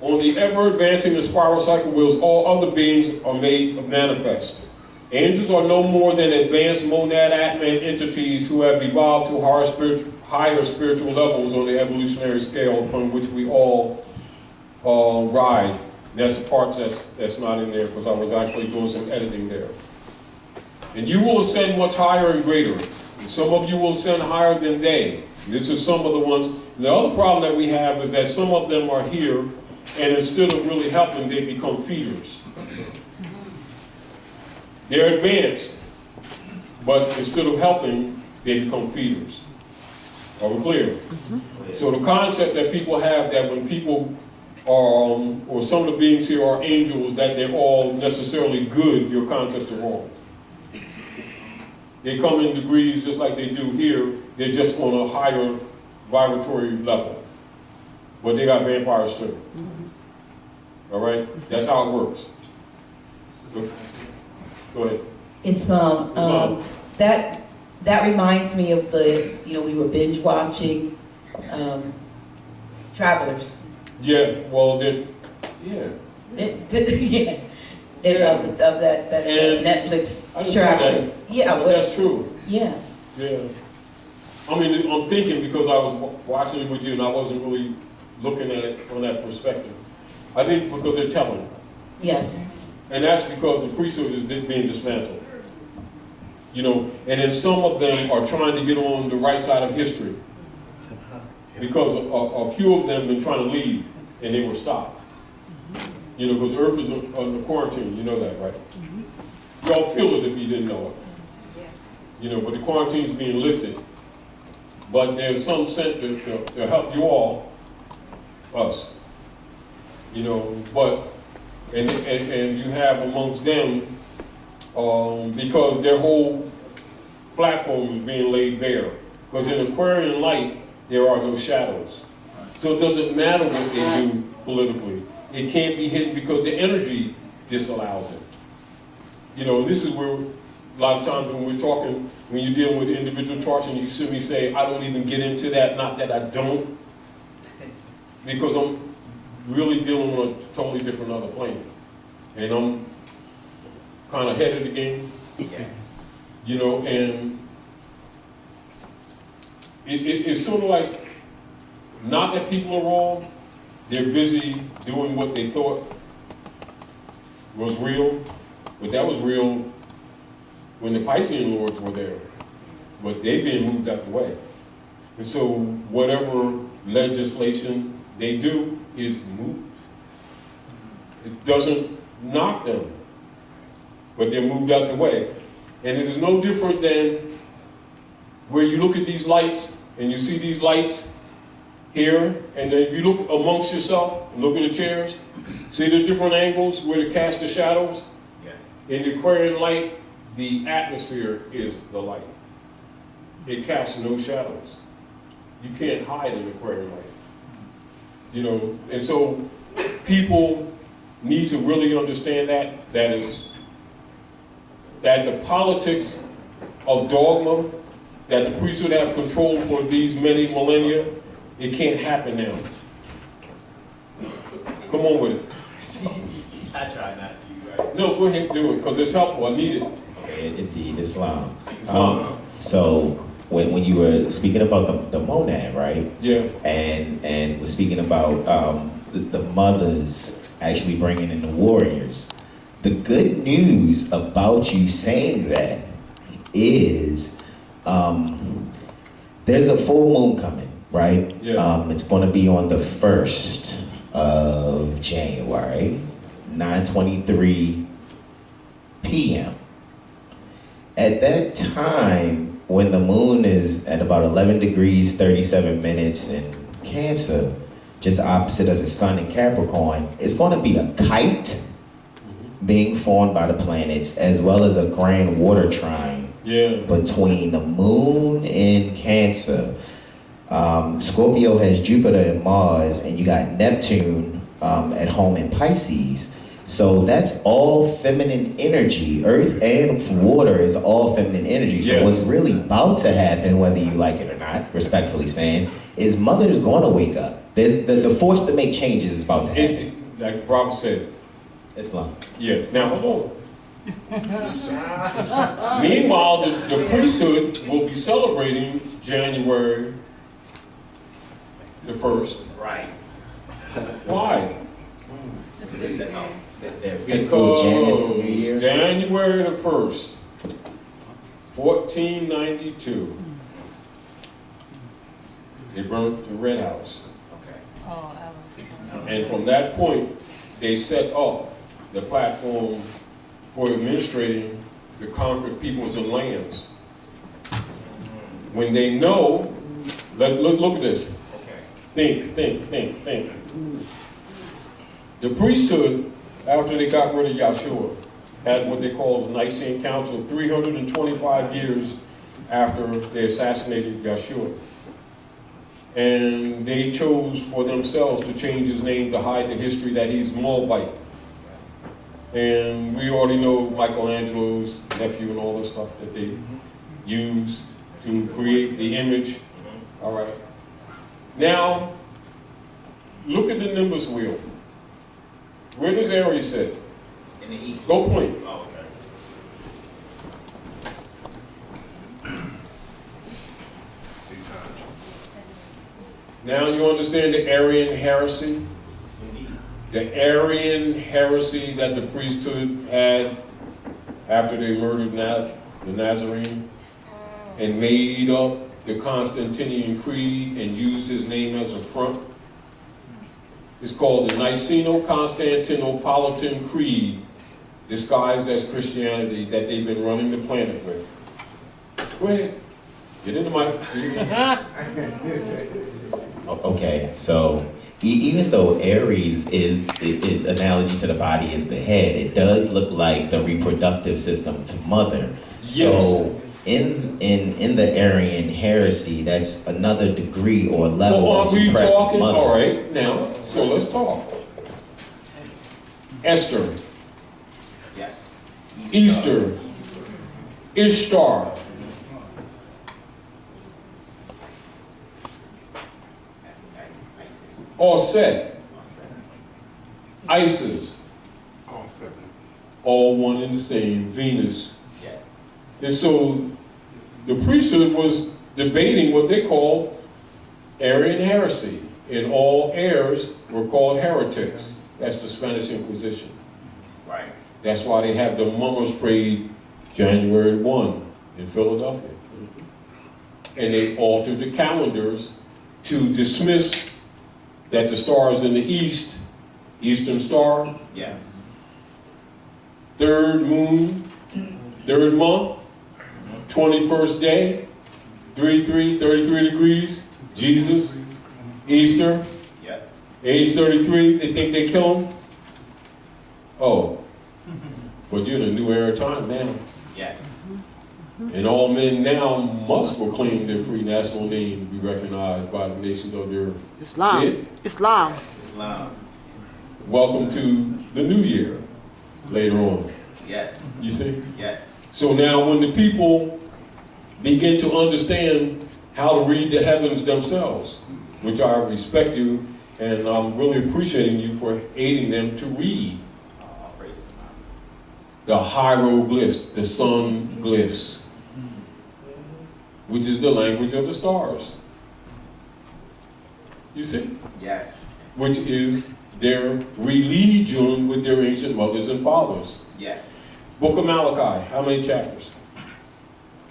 On the ever-advancing spiral cycle wheels, all other beings are made manifest. Angels are no more than advanced monad Atman entities who have evolved to higher spiritual levels on the evolutionary scale upon which we all ride. And that's the part that's not in there because I was actually doing some editing there. And you will ascend much higher and greater. And some of you will ascend higher than they. This is some of the ones. And the other problem that we have is that some of them are here, and instead of really helping, they become feeders. They're advanced, but instead of helping, they become feeders. Are we clear? Mm-hmm. So the concept that people have that when people are, or some of the beings here are angels, that they're all necessarily good, your concepts are wrong. They come in degrees just like they do here, they're just on a higher vibratory level. But they got vampires too. Mm-hmm. All right? That's how it works. Go ahead. Islam. That reminds me of the, we were binge watching Travelers. Yeah, well, yeah. Of that Netflix Travelers. Yeah, well, that's true. Yeah. Yeah. I mean, I'm thinking because I was watching it with you and I wasn't really looking at it from that perspective. I think because they're telling. Yes. And that's because the priesthood is being dismantled. And then some of them are trying to get on the right side of history. Because a few of them have been trying to leave and they were stopped. Because Earth is under quarantine, you know that, right? Mm-hmm. Y'all feel it if you didn't know it. But the quarantine is being lifted. But there's some sent to help you all, us. But and you have amongst them, because their whole platform is being laid bare. Because in Aquarian light, there are no shadows. So it doesn't matter what they do politically. It can't be hidden because the energy disallows it. This is where a lot of times when we're talking, when you're dealing with individual charts and you see me say, I don't even get into that, not that I don't, because I'm really dealing with a totally different other plane. And I'm kind of ahead of the game. Yes. And it's sort of like, not that people are wrong, they're busy doing what they thought was real, but that was real when the Piscean lords were there. But they've been moved out the way. And so whatever legislation they do is moved. It doesn't knock them, but they're moved out the way. And it is no different than where you look at these lights and you see these lights here, and then if you look amongst yourself, look at the chairs, see the different angles where to cast the shadows? Yes. In the Aquarian light, the atmosphere is the light. It casts no shadows. You can't hide in Aquarian light. And so people need to really understand that the politics of dogma, that the priesthood have control for these many millennia, it can't happen now. Come on with it. I try not to, right? No, go ahead and do it, because it's helpful. I need it. Okay, indeed, Islam. Islam. So when you were speaking about the monad, right? Yeah. And was speaking about the mothers actually bringing in the warriors. The good news about you saying that is there's a full moon coming, right? Yeah. It's going to be on the 1st of January, 9:23 p.m. At that time, when the moon is at about 11 degrees, 37 minutes in Cancer, just opposite of the sun in Capricorn, it's going to be a kite being formed by the planets, as well as a grand water trine between the moon in Cancer. Scorpio has Jupiter and Mars, and you got Neptune at home in Pisces. So that's all feminine energy. Earth and water is all feminine energy. So what's really about to happen, whether you like it or not, respectfully saying, is mother's going to wake up. There's the force to make changes is about to happen. Like Rob said. Islam. Yeah. Now, hold on. Meanwhile, the priesthood will be celebrating January the 1st. Right. Why? Their fiscal Janus New Year. January the 1st, 1492, they burnt the Red House. Okay. And from that point, they set up the platform for administrating the conquered peoples and lands. When they know, let's look at this. Okay. Think. The priesthood, after they got rid of Yahshua, had what they call the Nicene Council 325 years after they assassinated Yahshua. And they chose for themselves to change his name to hide the history that he's Moabite. And we already know Michelangelo's nephew and all the stuff that they used to create the image. All right. Now, look at the Nimbus wheel. Where does Aries sit? In the east. Go point. Oh, okay. Now you understand the Arian heresy? Indeed. The Arian heresy that the priesthood had after they murdered the Nazarene and made up the Constantinian Creed and used his name as a front. It's called the Niceno-Constantinopolitan Creed, disguised as Christianity, that they've been running the planet with. Go ahead. Get in the mic. Okay, so even though Aries is its analogy to the body is the head, it does look like the reproductive system to mother. Yes. So in the Arian heresy, that's another degree or level Well, to are we suppress talking? mother. All right, now, so let's talk. Esther, Yes. Easter, Ishtar, Set, Isis, all one and the same, Venus. Yes. And so the priesthood was debating what they call Arian heresy, and all heirs were called heretics. That's the Spanish Inquisition. Right. That's why they have the Mummers Parade January 1 in Philadelphia. And they altered the calendars to dismiss that the stars in the east, Eastern Star, Yes. third moon, third month, 21st day, 33 degrees, Jesus, Easter, Yep. age 33, they think they kill him. Oh, but you're in a new era time now. Yes. And all men now must proclaim their free national name to be recognized by the nations of the earth. See Islam. it? Islam. Islam. Welcome to the new year later on. Yes. You see? Yes. So now when the people begin to understand how to read the heavens themselves, which I respect you, and I'm really appreciating you for aiding them to read. the hieroglyphs, the sun glyphs, which is the language of the stars. You see? Yes. Which is their religion with their ancient mothers and fathers. Yes. Book of Malachi, how many chapters?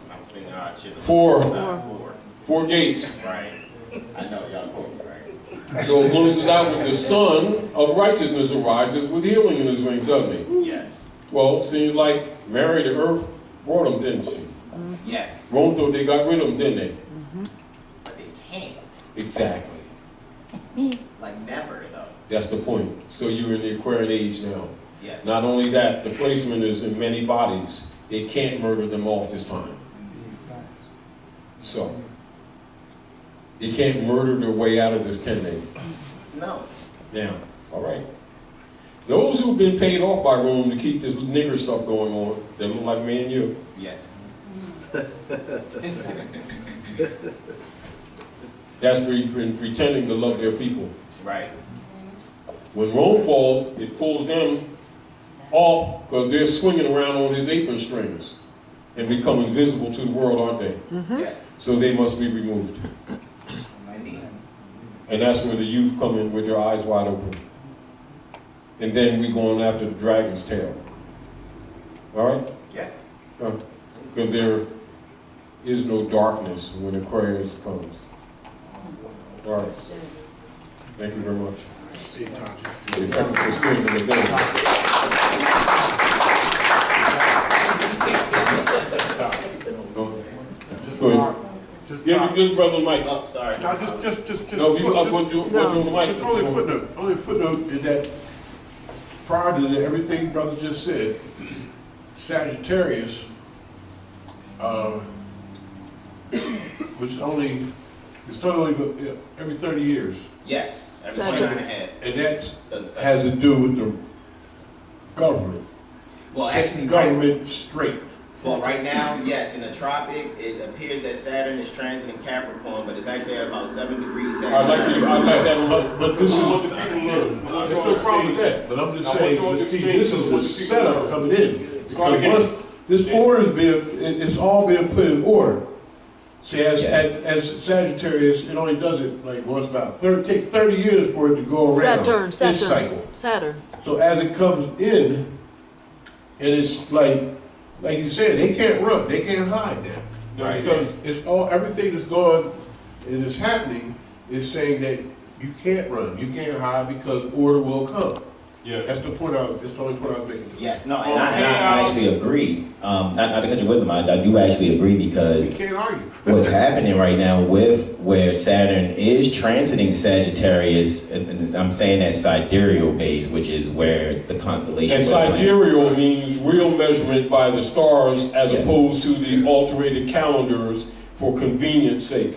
I was thinking, children. 4. Four. 4 gates. Right. I know y'all quote me, right? So it closes out with the Son of Righteousness arises with healing in his wings, doesn't he? Yes. Well, seems like Mary, the earth, brought them, didn't she? Yes. Rome thought they got rid of them, didn't they? But they can't. Exactly. Like never, though. That's the point. So you're in the Aquarian age now. Yes. Not only that, the placement is in many bodies. They can't murder them off this time. So, they can't murder their way out of this, can they? No. Now, all right. Those who've been paid off by Rome to keep this nigger stuff going on, they look like me and you. Yes. That's pretending to love their people. Right. When Rome falls, it pulls them off because they're swinging around on his apron strings and become invisible to the world, aren't they? Yes. So they must be removed. My knees. And that's where the youth come in with their eyes wide open. And then we going after the dragon's tail. All right? Yes. Because there is no darkness when Aquarius comes. All right. Thank you very much. The technical skills of the day. Go ahead. Give this brother the mic. Oh, sorry. Now, just. No, you, I want you on the mic. Just only footnote is that prior to everything brother just said, Sagittarius, which is only every 30 years. Yes. Every Saturn. 29 ahead. And that Doesn't say. has to do with the government. Well, Set actually, government straight. Well, right now, yes, in the tropic, it appears that Saturn is transiting Capricorn, but it's actually at about 7 degrees I like Sagittarius. you. I like that one. But this is I want what the the people people to learn. learn. There's no problem with that, but I'm just I want saying, you all to but see, exchange this is what the the people setup learn. coming in. Start again. Once this order is it's all being put in order. See, as Sagittarius, it only does it like once about 30, it takes 30 years for it to go around this cycle. Saturn. So as it comes in, and it's like you said, they can't run, they can't hide now. Right. Because it's all, everything that's going, and is happening, is saying that you can't run, you can't hide because order will come. Yes. That's the point that's the only point I was making. Yes, no, Oh, and And I actually agree. Not to cut your wisdom, I do actually agree because You can't argue. what's happening right now with where Saturn is transiting Sagittarius, and I'm saying that sidereal base, which is where the constellation. And sidereal means real measurement by the stars as Yes. opposed to the alterated calendars for convenience sake.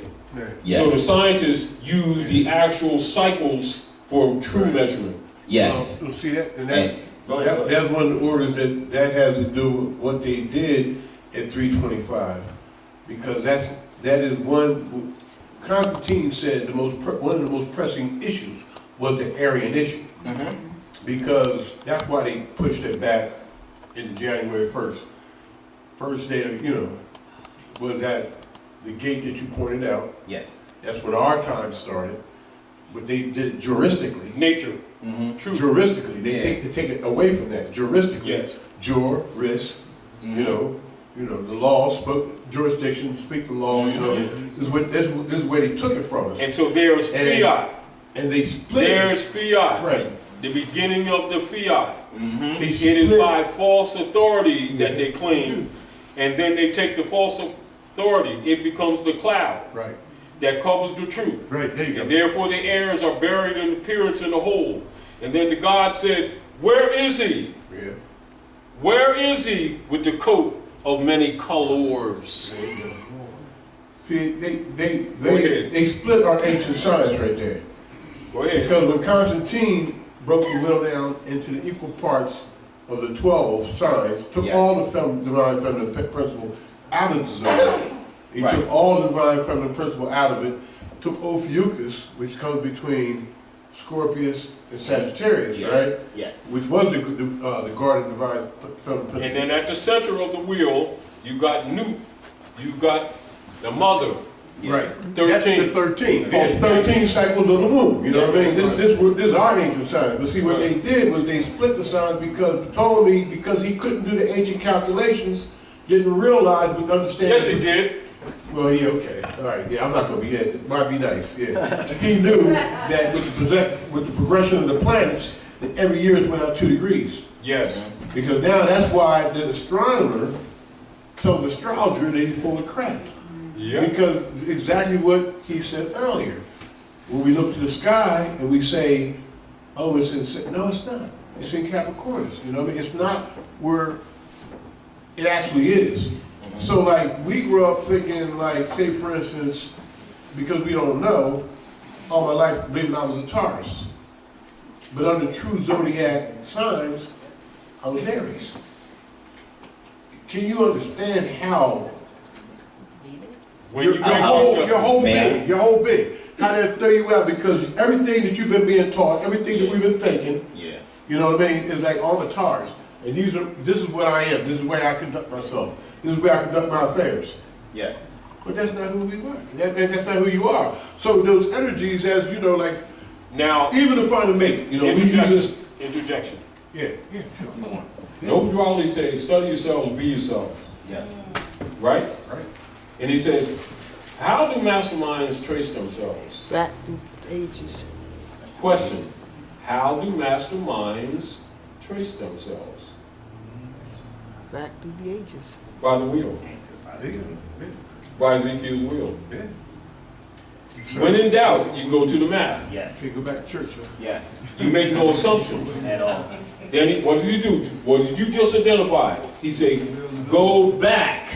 Yes. So the scientists use the actual cycles for true measurement. Yes. See that, and And- that's one of the orders that has to do with what they did at 325, because that is one. Constantine said one of the most pressing issues was the Aryan issue, because that's why they pushed it back in January 1st. First day, was at the gate that you pointed out. yes. That's when our time started, but they did it juristically. Nature. Mm-hmm. True. Juristically, they Yeah. take it away from that. Juristically, Yes. jur, risk, the law, jurisdiction, speak the law. This is where they took it from us, And so there's And- fiat. and they split. There's fiat. Right. The beginning of the fiat. They It split. is by false authority that they claim. And then they take the false authority. It becomes the cloud Right. that covers the truth. Right. There you go. And therefore the heirs are buried in appearance in the whole. And then the God said, where is he? Yeah. Where is he with the coat of many colors? There you go. See, Go ahead. they split our ancient science right there. Go ahead. Because when Constantine broke the wheel down into the equal parts of the 12 signs, took Yes. all the divine feminine principle out of the zodiac. He Right. took all the divine feminine principle out of it, took Ophiuchus, which comes between Scorpius, and Sagittarius, Yes. right? Yes. Which was the guardian divine feminine. And then at the center of the wheel, you got Newt, you got the mother. Right. 13. That's the 13. Yeah. 13 cycles of the moon. You know what I mean? Yes. This is our ancient science. But see, what they did was they split the signs because Ptolemy, because he couldn't do the ancient calculations, didn't realize, but understand. Yes, he did. Well, yeah, okay. All right. Yeah, I'm not going to be, yeah, it might be nice. Yeah. He knew that with the progression of the planets, that every year it went out 2 degrees. Yes. Because now that's why the astronomer tells the astrologer that he's full of crap. Yeah. Because exactly what he said earlier. When we look to the sky and we say, oh, it's in, no, it's not. It's in Capricornus. You know what I mean? It's not where it actually is. So like, we grew up thinking like, say for instance, because we don't know, all my life believing I was a Taurus. But under true zodiac signs, I was Aries. Can you understand how When you your make whole adjustment. your whole being, how that throw you out? Because everything that you've been being taught, everything that we've been thinking, Yeah. you know what I mean, is like all the Taurus. And this is what I am. This is where I conduct myself. This is where I conduct my affairs. Yes. But that's not who we were. That's not who you are. So those energies, as you know, like Now, even to find a mate, you know, we use this. interjection. Yeah, yeah, sure. Come on. Noble Drawley says, study yourselves, be yourself. Yes. Right? Right. And he says, how do masterminds trace themselves? Back through ages. Question, how do masterminds trace themselves? Back through the ages. By the wheel, Yeah, by Ezekiel's wheel. yeah. When in doubt, you go to the math. Yes. Okay, go back to church, huh? Yes. You make no assumption. At all. Then what did you do? What did you just identify? He said, go back.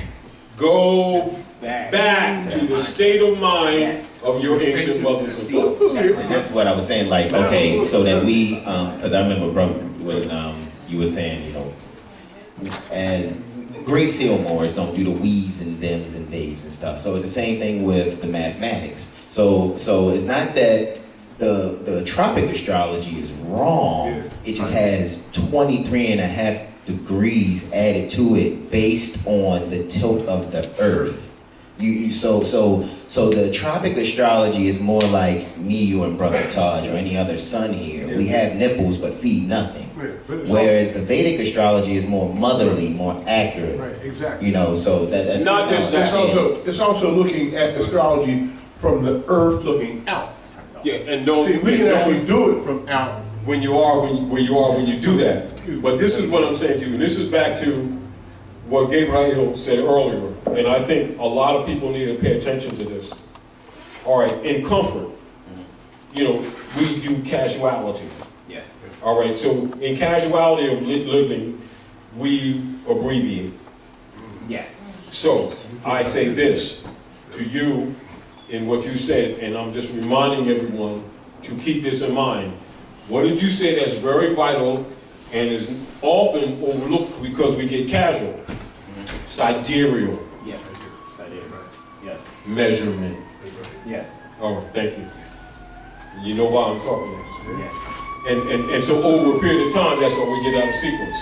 Go back to the state of mind Yes. of your ancient mothers and See, fathers. That's what I was saying, like, okay, so that we, because I remember, bro, when you were saying, you know, and Great Seal Moors don't do the we's and thems and theys and stuff. So it's the same thing with the mathematics. So it's not that the tropic astrology is wrong. Yeah. It just has 23.5 degrees added to it based on the tilt of the earth. So the tropic astrology is more like me, you, and Brother Taj, or any other son here. We have nipples but feed nothing. Yeah, but it's Whereas the Vedic astrology is more motherly, more accurate. right, exactly. You know, so that's Not just how I that. It's also looking at astrology from the earth looking out. Yeah, and don't. See, we can actually do it from out. when you do that. But this is what I'm saying to you, and this is back to what Gabriel said earlier, and I think a lot of people need to pay attention to this. All right, in comfort, you know, we do casuality. Yes. All right, so in casuality of living, we abbreviate. Yes. So I say this to you in what you said, and I'm just reminding everyone to keep this in mind. What did you say that's very vital and is often overlooked because we get casual? Sidereal Yes. Sidereal. Yes. measurement. Yes. Oh, thank you. You know why I'm talking this. Yes. And so over a period of time, that's what we get out of sequence.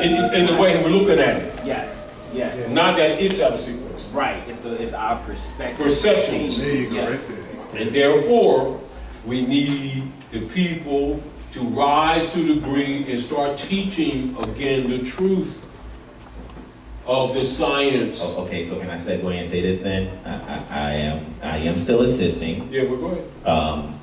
In the way we're looking at it. Yes. Yes. Not that it's out of sequence. Right. It's our perspective. Perceptions. There you go, Yes. right there. And therefore, we need the people to rise to the degree and start teaching again the truth of the science. Oh, okay, so can I go ahead and say this then? I am still assisting. Yeah, well, go ahead.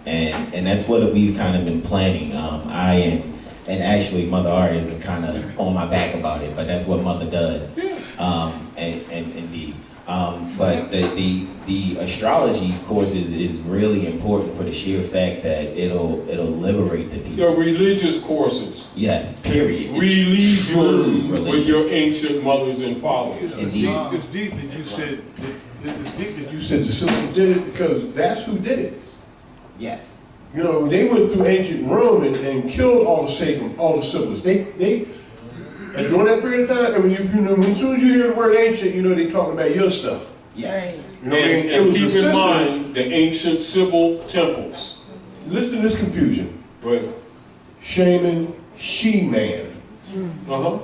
And that's what we've kind of been planning. And actually Mother Ari has been kind of on my back about it, but that's what Mother does. And indeed. But the astrology course is really important for the sheer fact that it'll liberate the people. The religious courses. Yes, period. Religion true with your ancient mothers and fathers. It's Indeed. deep, it's deep that you said, it's deep that you said the Sicilians did it, because that's who did it. Yes. You know, they went through ancient Rome and killed all the sacred, all the siblings. And during that period of time, I mean, as soon as you hear the word ancient, you know they talking about your stuff. Yes. You know what I mean? It And was keep the in sisters. mind the ancient Sybil temples. listen to this confusion. Go ahead. Shaming she-man. Uh-huh.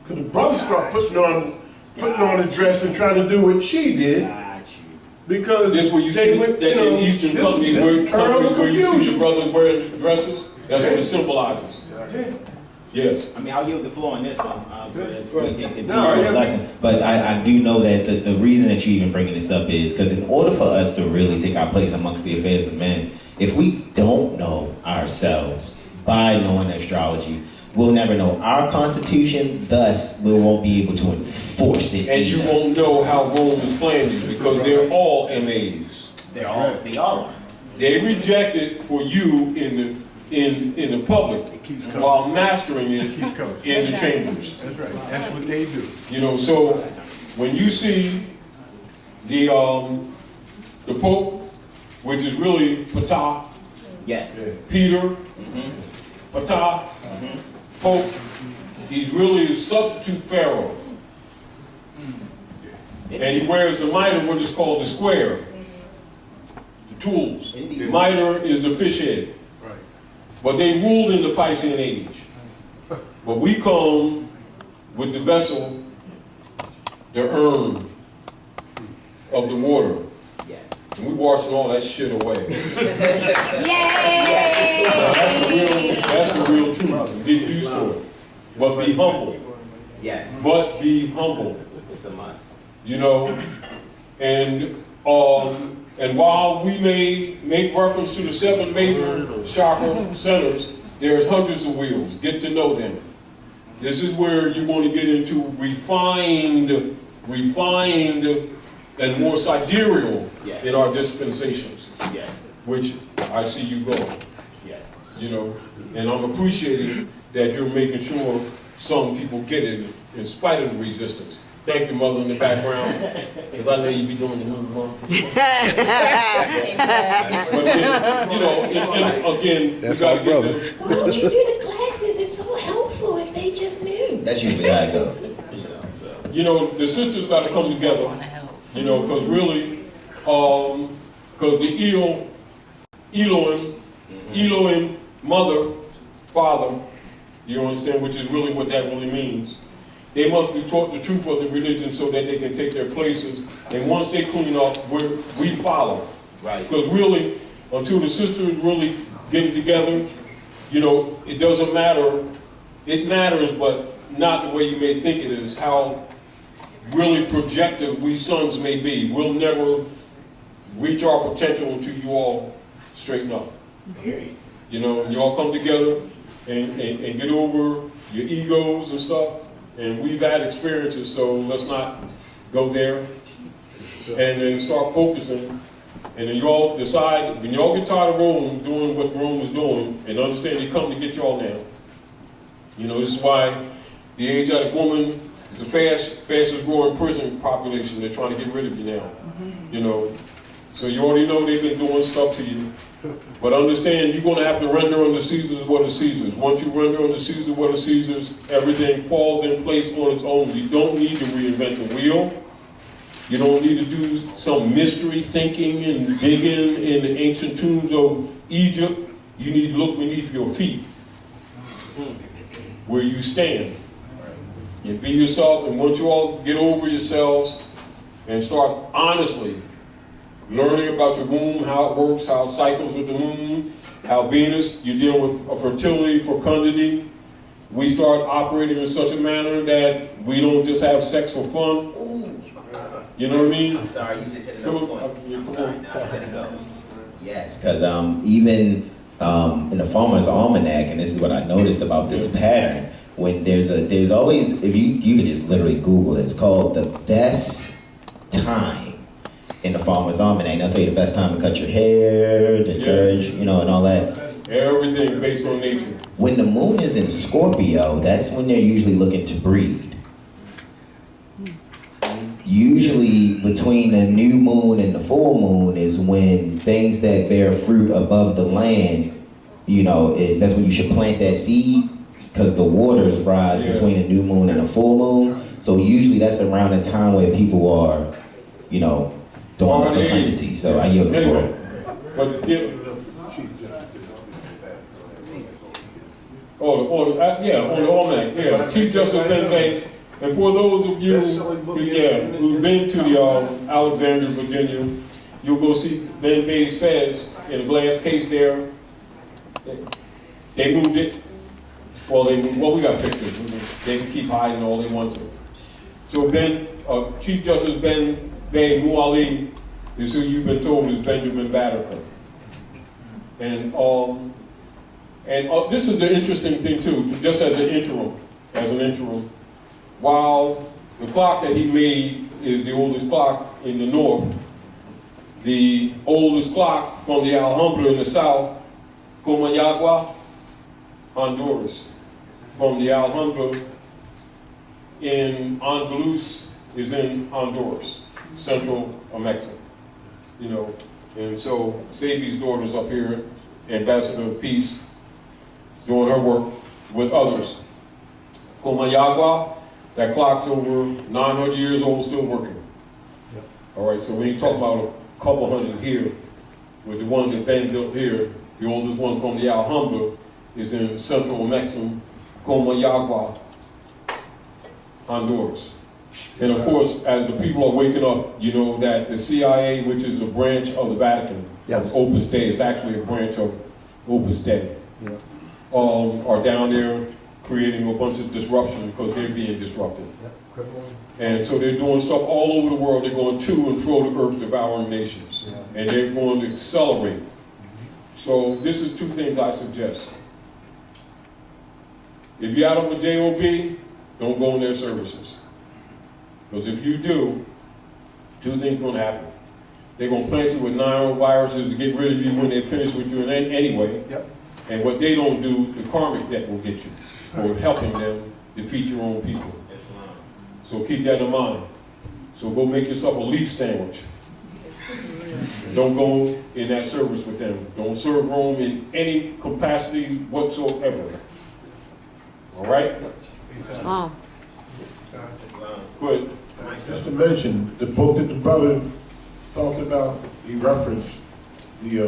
Because the brothers start putting on a dress and trying to do what she did. Got you. Because This where you they see went, that you know, in Eastern this- countries, this where terrible you see confusion. the brothers wearing dresses, that's what it symbolizes. Yes. I mean, I'll yield the floor on this one, so that we can continue No, the yeah. lesson. But I do know that the reason that you even bringing this up is because in order for us to really take our place amongst the affairs of men, if we don't know ourselves by knowing astrology, we'll never know our constitution, thus we won't be able to enforce it And you either. won't know how Rome is playing you because they're all MAs. They all are. They reject it for you in the public while mastering it in the chambers. That's right, that's what they do. You know, so when you see the Pope, which is really Ptah, Yes. Peter, Ptah, Pope, he's really a substitute pharaoh. And he wears the mitre, what is called the square, the tools. The mitre is the fish head. Right. But they ruled in the Piscean age. But we come with the vessel, the urn of the water. Yes. And we washing all that shit away. Yay! Now, that's the real truth. Get used to it. But be humble. Yes. But be humble. It's a must. You know, and while we may make reference to the 7 major chakra centers, there's hundreds of wheels. Get to know them. This is where you want to get into refined, and more sidereal Yes. in our dispensations, Yes. which I see you going. Yes. You know, and I'm appreciating that you're making sure some people get it in spite of the resistance. Thank you, mother, in the background, because I know you be doing the move, Mom. But then, you know, and again, That's we gotta my get brother. the, Why don't you do the classes? It's so helpful if they just knew. That's usually how I go. you know, the sisters got to come together. You know, because really, because the Elohim, mother, father, you understand, which is really what that really means. They must be taught the truth of the religion so that they can take their places. And once they clean up, we follow. Right. Because really, until the sisters really get it together, you know, it doesn't matter. It matters, but not the way you may think it is. How really projective we sons may be. We'll never reach our potential until you all straighten up. Period. You know, and you all come together and get over your egos and stuff. And we've had experiences, so let's not go there. And then start focusing. And then y'all decide, when y'all get tired of Rome doing what Rome is doing, and understand they come to get y'all now. You know, this is why the Asiatic woman is the fastest growing prison population. They're trying to get rid of you now. You know, so you already know they've been doing stuff to you. But understand, you're going to have to render unto Caesar's what is Caesar's. Once you render unto Caesar what is Caesar's, everything falls in place on its own. You don't need to reinvent the wheel. You don't need to do some mystery thinking and digging in the ancient tombs of Egypt. You need to look beneath your feet, where you stand. And be yourself, and once you all get over yourselves and start honestly learning about your womb, how it works, how it cycles with the moon, how Venus, you deal with a fertility, fecundity. We start operating in such a manner that we don't just have sex for fun. You know what I mean? I'm sorry, you just hit another point. I'm sorry, now let it go. Yes, because even in the Farmer's Almanac, and this is what I noticed about this pattern, when there's always, if you can just literally Google it, it's called the best time in the Farmer's Almanac. They'll tell you the best time to cut your hair, the courage, you know, and all that. Everything based on nature. When the moon is in Scorpio, that's when they're usually looking to breed. Usually between the new moon and the full moon is when things that bear fruit above the land, you know, that's when you should plant that seed, because the waters rise between the new moon and the full moon. So usually that's around the time where people are, you know, doing the fecundity. So I yield the floor. Anyway, but on the almanac, yeah. Chief Justice Ben Bey. And for those of you who've been to the Alexandria, Virginia, you'll go see Ben Bey's Fez in a glass case there. They moved it. Well, we got pictures. They can keep hiding all they want to. So Chief Justice Ben Bey Muali is who you've been told is Benjamin Badderker. And this is the interesting thing too, just as an interim. While the clock that he made is the oldest clock in the north, the oldest clock from the Alhambra in the south, Comayagua, Honduras. From the Alhambra in Andalus is in Honduras, central Amexem. And so Sabi's daughter's up here, Ambassador of Peace, doing her work with others. Comayagua, that clock's over 900 years old, still working. Yep. All right, so when you talk about a couple hundred here, with the one that Ben built here, the oldest one from the Alhambra is in central Amexem, Comayagua, Honduras. And of course, as the people are waking up, you know that the CIA, which is a branch of the Vatican, yes. Opus Dei, it's actually a branch of Opus Dei, yeah. Are down there creating a bunch of disruption because they're being disrupted. Yeah. And so they're doing stuff all over the world. They're going to and fro the earth, devouring nations. Yeah. And they're going to accelerate. So this is two things I suggest. If you're out of a JOB, don't go in their services. Because if you do, two things are going to happen. They're going to plant you with 9 viruses to get rid of you when they're finished with you anyway. Yep. And what they don't do, the karmic debt will get you for helping them defeat your own people. So keep that in mind. So go make yourself a leaf sandwich. Don't go in that service with them. Don't serve Rome in any capacity whatsoever. All right? Good. Just to mention, the book that the brother talked about, he referenced the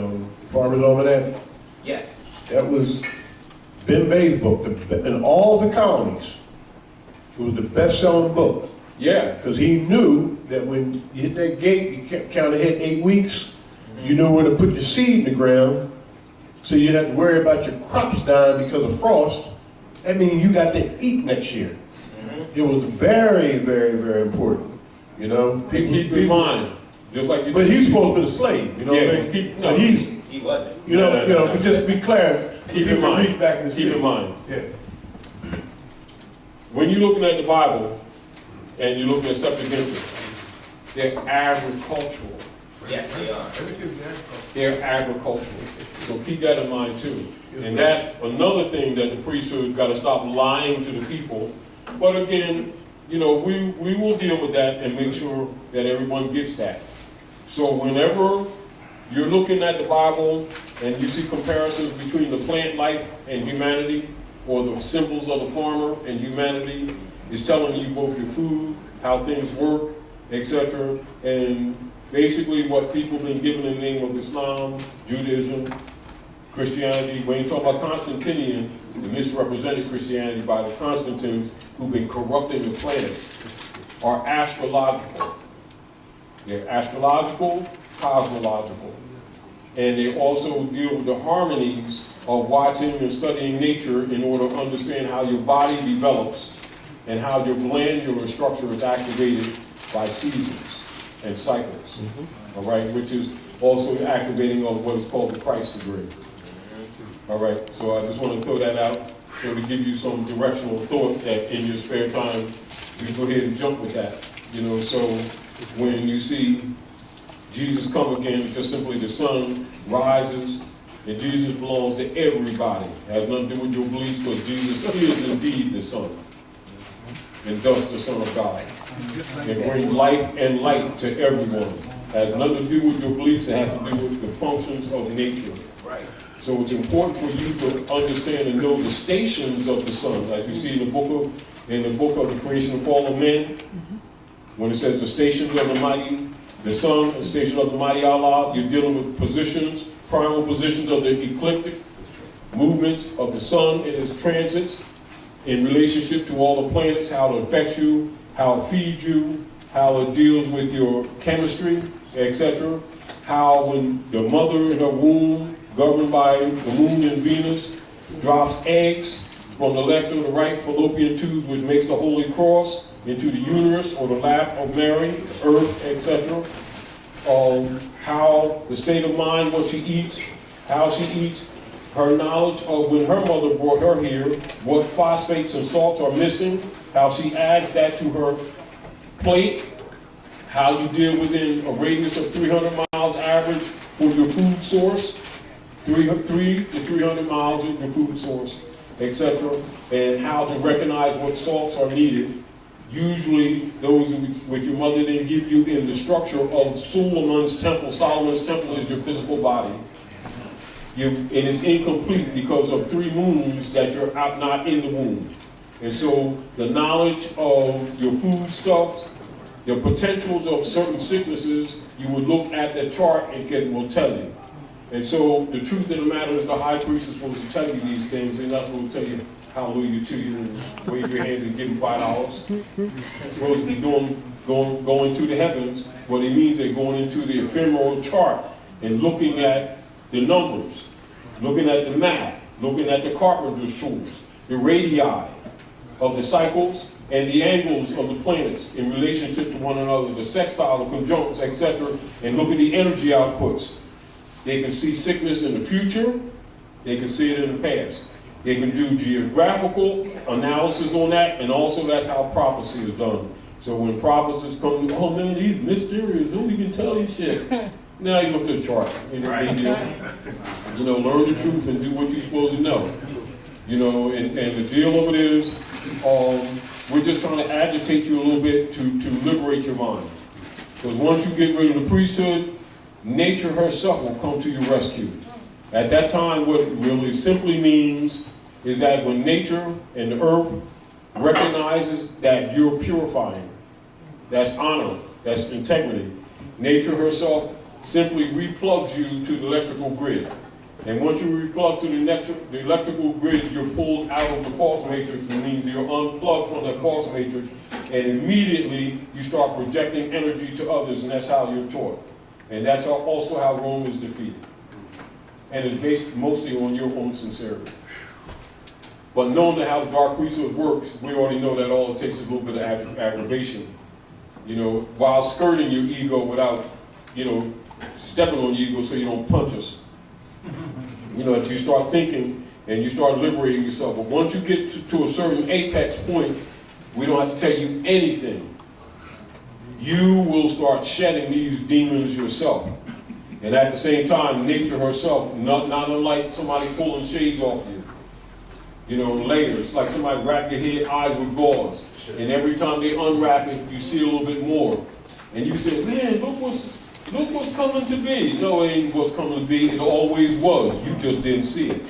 Farmer's Almanac. Yes. That was Ben Bey's book. In all the colonies, it was the best-selling book. Yeah. Because he knew that when you hit that gate, you kind of hit 8 weeks, you know where to put your seed in the ground, so you didn't have to worry about your crops dying because of frost. That means you got to eat next year. It was very, very, very important. You know, keep in mind, just like you. But he's supposed to be a slave. You know what I mean? But he wasn't. You know. But just to be clear, keep in mind. Reach back and keep in mind. Yeah. When you're looking at the Bible and you're looking at Septuagint, they're agricultural. Yes, they are. They're agricultural. So keep that in mind too. And that's another thing that the priesthood got to stop lying to the people. But again, you know, we will deal with that and make sure that everyone gets that. So whenever you're looking at the Bible and you see comparisons between the plant life and humanity, or the symbols of the farmer and humanity, it's telling you both your food, how things work, etc. And basically what people have been given in the name of Islam, Judaism, Christianity. When you talk about Constantinian, the misrepresented Christianity by the Constantines who've been corrupting the planet, are astrological. They're astrological, cosmological. And they also deal with the harmonies of watching and studying nature in order to understand how your body develops and how your glandular structure is activated by seasons and cycles. All right, which is also activating of what is called the Christ degree. All right, so I just want to throw that out so to give you some directional thought that in your spare time you can go ahead and jump with that. You know, so when you see Jesus come again, just simply the sun rises, and Jesus belongs to everybody. It has nothing to do with your beliefs, because Jesus is indeed the Son, and thus the Son of God. And bring life and light to everyone. It has nothing to do with your beliefs, it has to do with the functions of nature. Right. So it's important for you to understand and know the stations of the sun, as you see in the book of the creation and fall of men, when it says the stations of the mighty, the sun, the station of the mighty Allah, you're dealing with positions, primal positions of the ecliptic, movements of the sun and its transits in relationship to all the planets, how it affects you, how it feeds you, how it deals with your chemistry, etc. How when the mother in her womb, governed by the moon and Venus, drops eggs from the left or the right fallopian tubes, which makes the Holy Cross, into the uterus or the lap of Mary, earth, etc. How the state of mind, what she eats, how she eats, her knowledge of when her mother brought her here, what phosphates and salts are missing, how she adds that to her plate, how you deal within a radius of 300 miles average for your food source, 3 to 300 miles of your food source, etc., and how to recognize what salts are needed. Usually those which your mother didn't give you in the structure of Solomon's temple. Solomon's temple is your physical body. It is incomplete because of 3 moons that you're not in the womb. And so the knowledge of your foodstuffs, the potentials of certain sicknesses, you would look at the chart and will tell you. And so the truth of the matter is the high priest is supposed to tell you these things, and not supposed to tell you hallelujah to you and wave your hands and give him $5. It's supposed to be going to the heavens. What it means is going into the ephemeral chart and looking at the numbers, looking at the math, looking at the carpenter's tools, the radii of the cycles, and the angles of the planets in relationship to one another, the sextile, the conjuncts, etc., and look at the energy outputs. They can see sickness in the future, they can see it in the past. They can do geographical analysis on that, and also that's how prophecy is done. So when prophecies come to, oh man, he's mysterious, who can tell you shit? Now you look at the chart, big deal. Learn the truth and do what you're supposed to know. And the deal of it is, we're just trying to agitate you a little bit to liberate your mind. Because once you get rid of the priesthood, nature herself will come to your rescue. At that time, what it really simply means is that when nature and the earth recognizes that you're purifying, that's honor, that's integrity, nature herself simply replugs you to the electrical grid. And once you replug to the electrical grid, you're pulled out of the false matrix. It means you're unplugged from that false matrix, and immediately you start projecting energy to others, and that's how you're taught. And that's also how Rome is defeated. And it's based mostly on your own sincerity. But knowing how the dark priesthood works, we already know that all it takes is a little bit of aggravation. While skirting your ego without, stepping on your ego so you don't punch us. If you start thinking and you start liberating yourself. But once you get to a certain apex point, we don't have to tell you anything. You will start shedding these demons yourself. And at the same time, nature herself, not unlike somebody pulling shades off you. Layers, like somebody wrap your head, eyes with gauze. And every time they unwrap it, you see a little bit more. And you say, man, look what's coming to be. No, it ain't what's coming to be. It always was. You just didn't see it.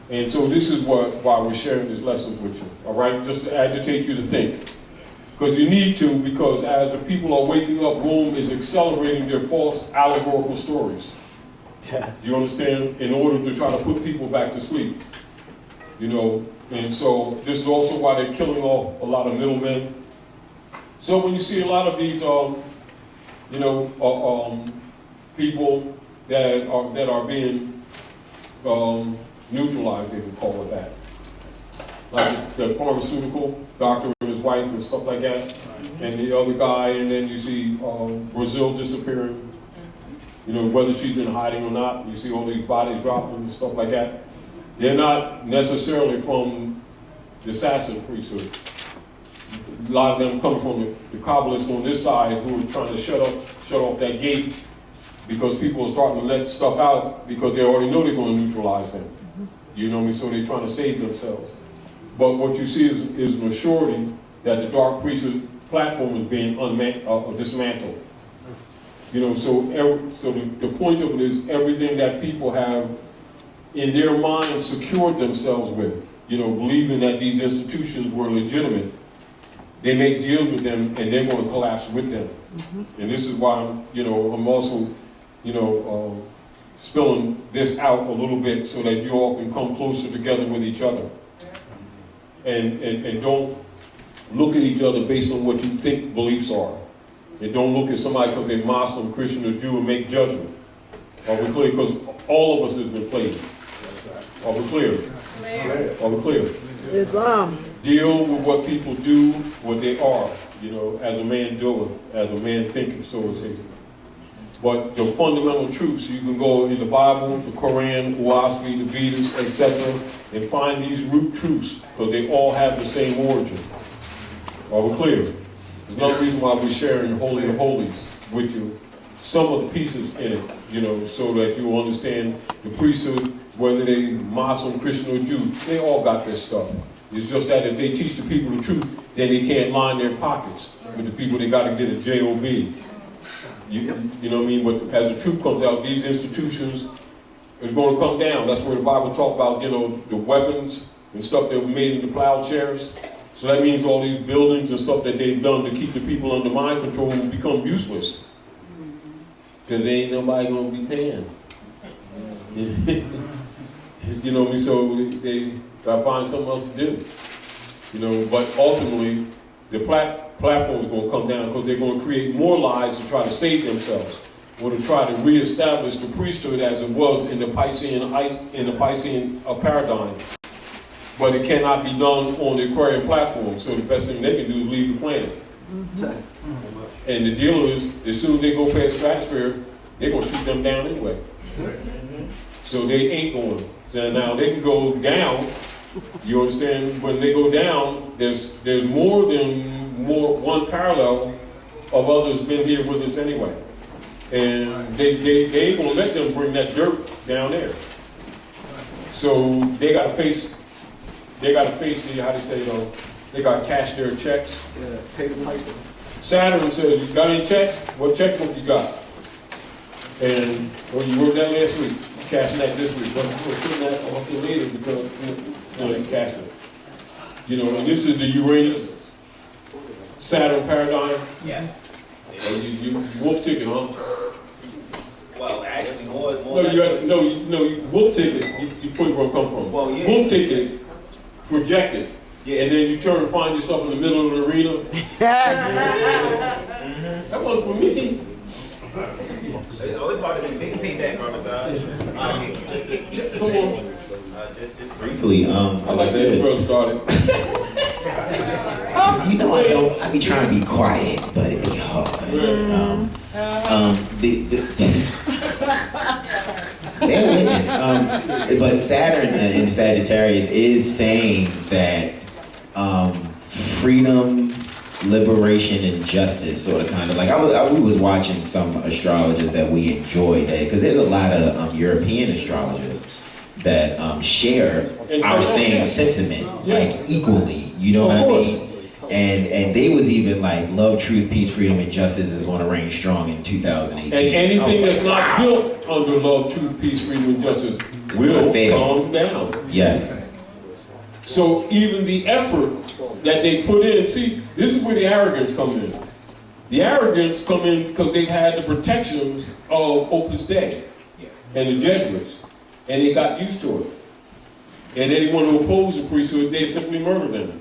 And so this is why we're sharing this lesson with you. All right? Just to agitate you to think. Because you need to, because as the people are waking up, Rome is accelerating their false allegorical stories. You understand? In order to try to put people back to sleep. And so this is also why they're killing off a lot of middlemen. So when you see a lot of these, people that are being neutralized, they would call it that. Like the pharmaceutical doctor and his wife and stuff like that, and the other guy, and then you see Brazil disappearing. Whether she's in hiding or not, you see all these bodies dropping and stuff like that. They're not necessarily from the assassin priesthood. A lot of them come from the Kabbalists on this side who are trying to shut off that gate because people are starting to let stuff out because they already know they're going to neutralize them. So they're trying to save themselves. But what you see is an assurity that the dark priesthood platform is being dismantled. So the point of it is everything that people have in their minds secured themselves with, believing that these institutions were legitimate. They make deals with them and they're going to collapse with them. And this is why I'm also, spilling this out a little bit so that you all can come closer together with each other. And don't look at each other based on what you think beliefs are. And don't look at somebody because they're Muslim, Christian, or Jew and make judgment. Are we clear? Because all of us have been played. Are we clear? Are we clear? Islam. Deal with what people do, what they are, you know, as a man doeth, as a man thinketh, so to say. But the fundamental truths, you can go in the Bible, the Quran, Uaspi, the Vedas, etc., and find these root truths, because they all have the same origin. Are we clear? There's no reason why we're sharing Holy of Holies with you. Some of the pieces in it, you know, so that you understand the priesthood, whether they Muslim, Christian, or Jew, they all got their stuff. It's just that if they teach the people the truth, then they can't line their pockets with the people. They got to get a J.O.B. You know what I mean? But as the truth comes out, these institutions is going to come down. That's where the Bible talks about, you know, the weapons and stuff that were made into plowshares. So that means all these buildings and stuff that they've done to keep the people under mind control will become useless. Because there ain't nobody going to be paying. You know what I mean? So they got to find something else to do. You know, but ultimately, the platform is going to come down because they're going to create more lies to try to save themselves, or to try to reestablish the priesthood as it was in the Piscean paradigm. But it cannot be done on the Aquarian platform, so the best thing they can do is leave the planet. And the deal is, as soon as they go past stratosphere, they're going to shoot them down anyway. So they ain't going. So now they can go down. You understand? When they go down, there's more than one parallel of others been here with us anyway. And they ain't gonna let them bring that dirt down there. So they gotta face the, how they say, they gotta cash their checks. Yeah, pay the piper. Saturn says, you got any checks? What checkbook you got? And, well, you wrote that last week. Cashing that this week, but we're putting that off to later because you cash it. You know, and this is the Uranus Saturn paradigm. Yes. You wolf ticket, huh? Well, actually, more. No, wolf ticket. You put where it come from. Well, yeah. Wolf ticket, projected, Yeah. and then you turn and find yourself in the middle of the arena. That wasn't for me. It's part of the big payback arbitrage. Just to Come say, on. just Briefly, I like this world started. you know I be trying to be quiet, but it be hard. Bear witness. But Saturn in Sagittarius is saying that freedom, liberation, and justice, sort of, kind of like we was watching some astrologers that we enjoyed, because there's a lot of European astrologers that share our same sentiment, like equally. You know what I mean? And they was even like, love, truth, peace, freedom, and justice is going to reign strong in 2018. And anything that's not built under love, truth, peace, freedom, and justice will come down. Yes. So even the effort that they put in, see, this is where the arrogance comes in. The arrogance come in because they've had the protections of Opus Dei and the Jesuits, and they got used to it. And anyone who opposed the priesthood, they simply murder them.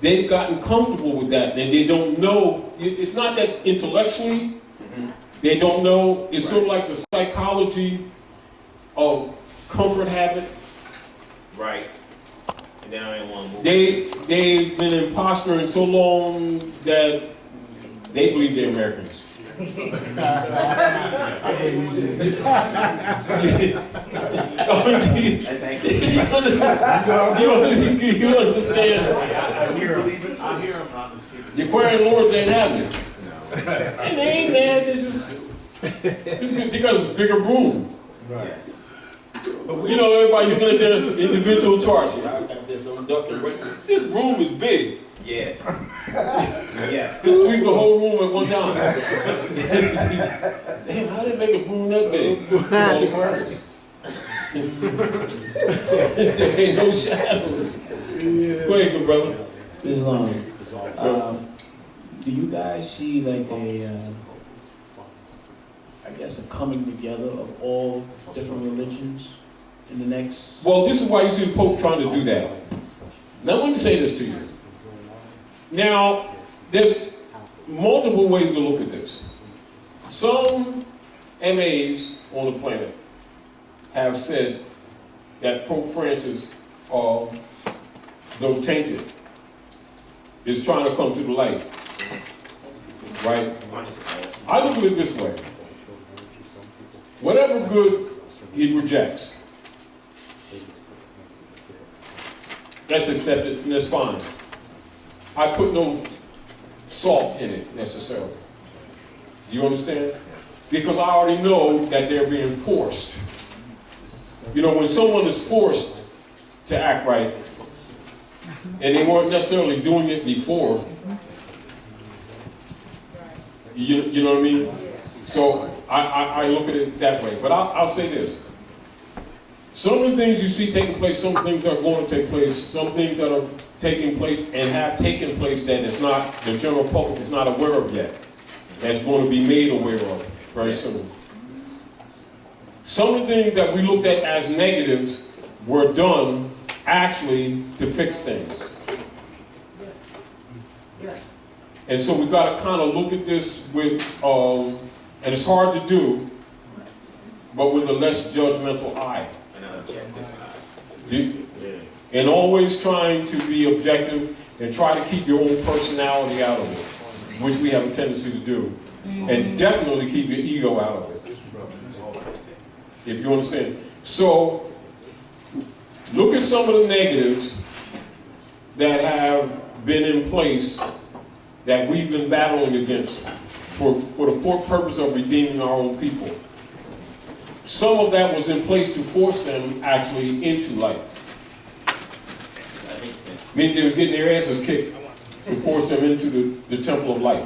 They've gotten comfortable with that, and they don't know. It's not that intellectually they don't know. It's sort of like the psychology of comfort habit. right. And then I ain't want to move. They've been impostoring so long that they believe they're Americans. That's actually. You understand? I hear him. The Aquarian lords ain't having it. And they ain't mad, they're just, it's because it's a bigger boom. Yes. You know, everybody looking at their individual charts. I got this, I'm ducking. This room is big. Yeah. Yes. Just sweep the whole room at one time. Damn, how did they make a room that big? All the Aquarius. There ain't no shadows. Go ahead, good brother. Islam. Do you guys see like a, I guess, a coming together of all different religions in the next? Well, this is why you see the Pope trying to do that. Now, let me say this to you. Now, there's multiple ways to look at this. Some MAs on the planet have said that Pope Francis, though tainted, is trying to come to the light. Right? I look at it this way. Whatever good he rejects, that's accepted and that's fine. I put no salt in it necessarily. Do you understand? Because I already know that they're being forced. You know, when someone is forced to act right, and they weren't necessarily doing it before, you know what I mean? So I look at it that way. But I'll say this. Some of the things you see taking place, some things are going to take place, some things that are taking place and have taken place that is not, the general public is not aware of yet. That's going to be made aware of very soon. Some of the things that we looked at as negatives were done actually to fix things. And so we've got to kind of look at this with, and it's hard to do, but with a less judgmental eye. And always trying to be objective and try to keep your own personality out of it, which we have a tendency to do. And definitely keep your ego out of it, if you understand. So, look at some of the negatives that have been in place that we've been battling against for the purpose of redeeming our own people. Some of that was in place to force them actually into light. That makes sense. Meaning they was getting their asses kicked to force them into the temple of light.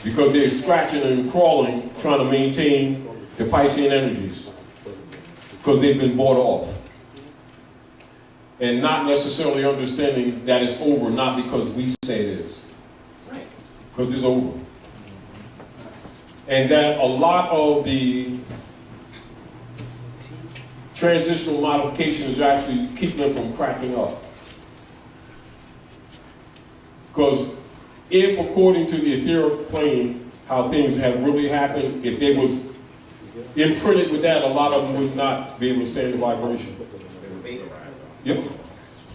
Because they're scratching and crawling, trying to maintain the Piscean energies. Because they've been bought off. And not necessarily understanding that it's over, not because we say it is. Because it's over. And that a lot of the transitional modifications actually keep them from cracking up. Because if, according to the etheric plane, how things have really happened, if they was imprinted with that, a lot of them would not be able to stand the vibration. Yep.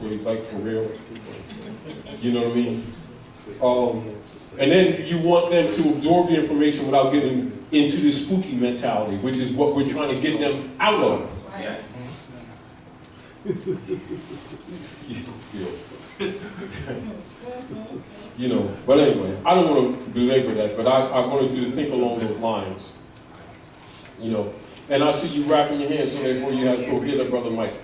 Really, like for real. You know what I mean? And then you want them to absorb the information without getting into the spooky mentality, which is what we're trying to get them out of. Yes. You know, but anyway, I don't want to belabor that, but I wanted you to think along those lines. You know, and I see you wrapping your hands so therefore you have to go get a brother Mike.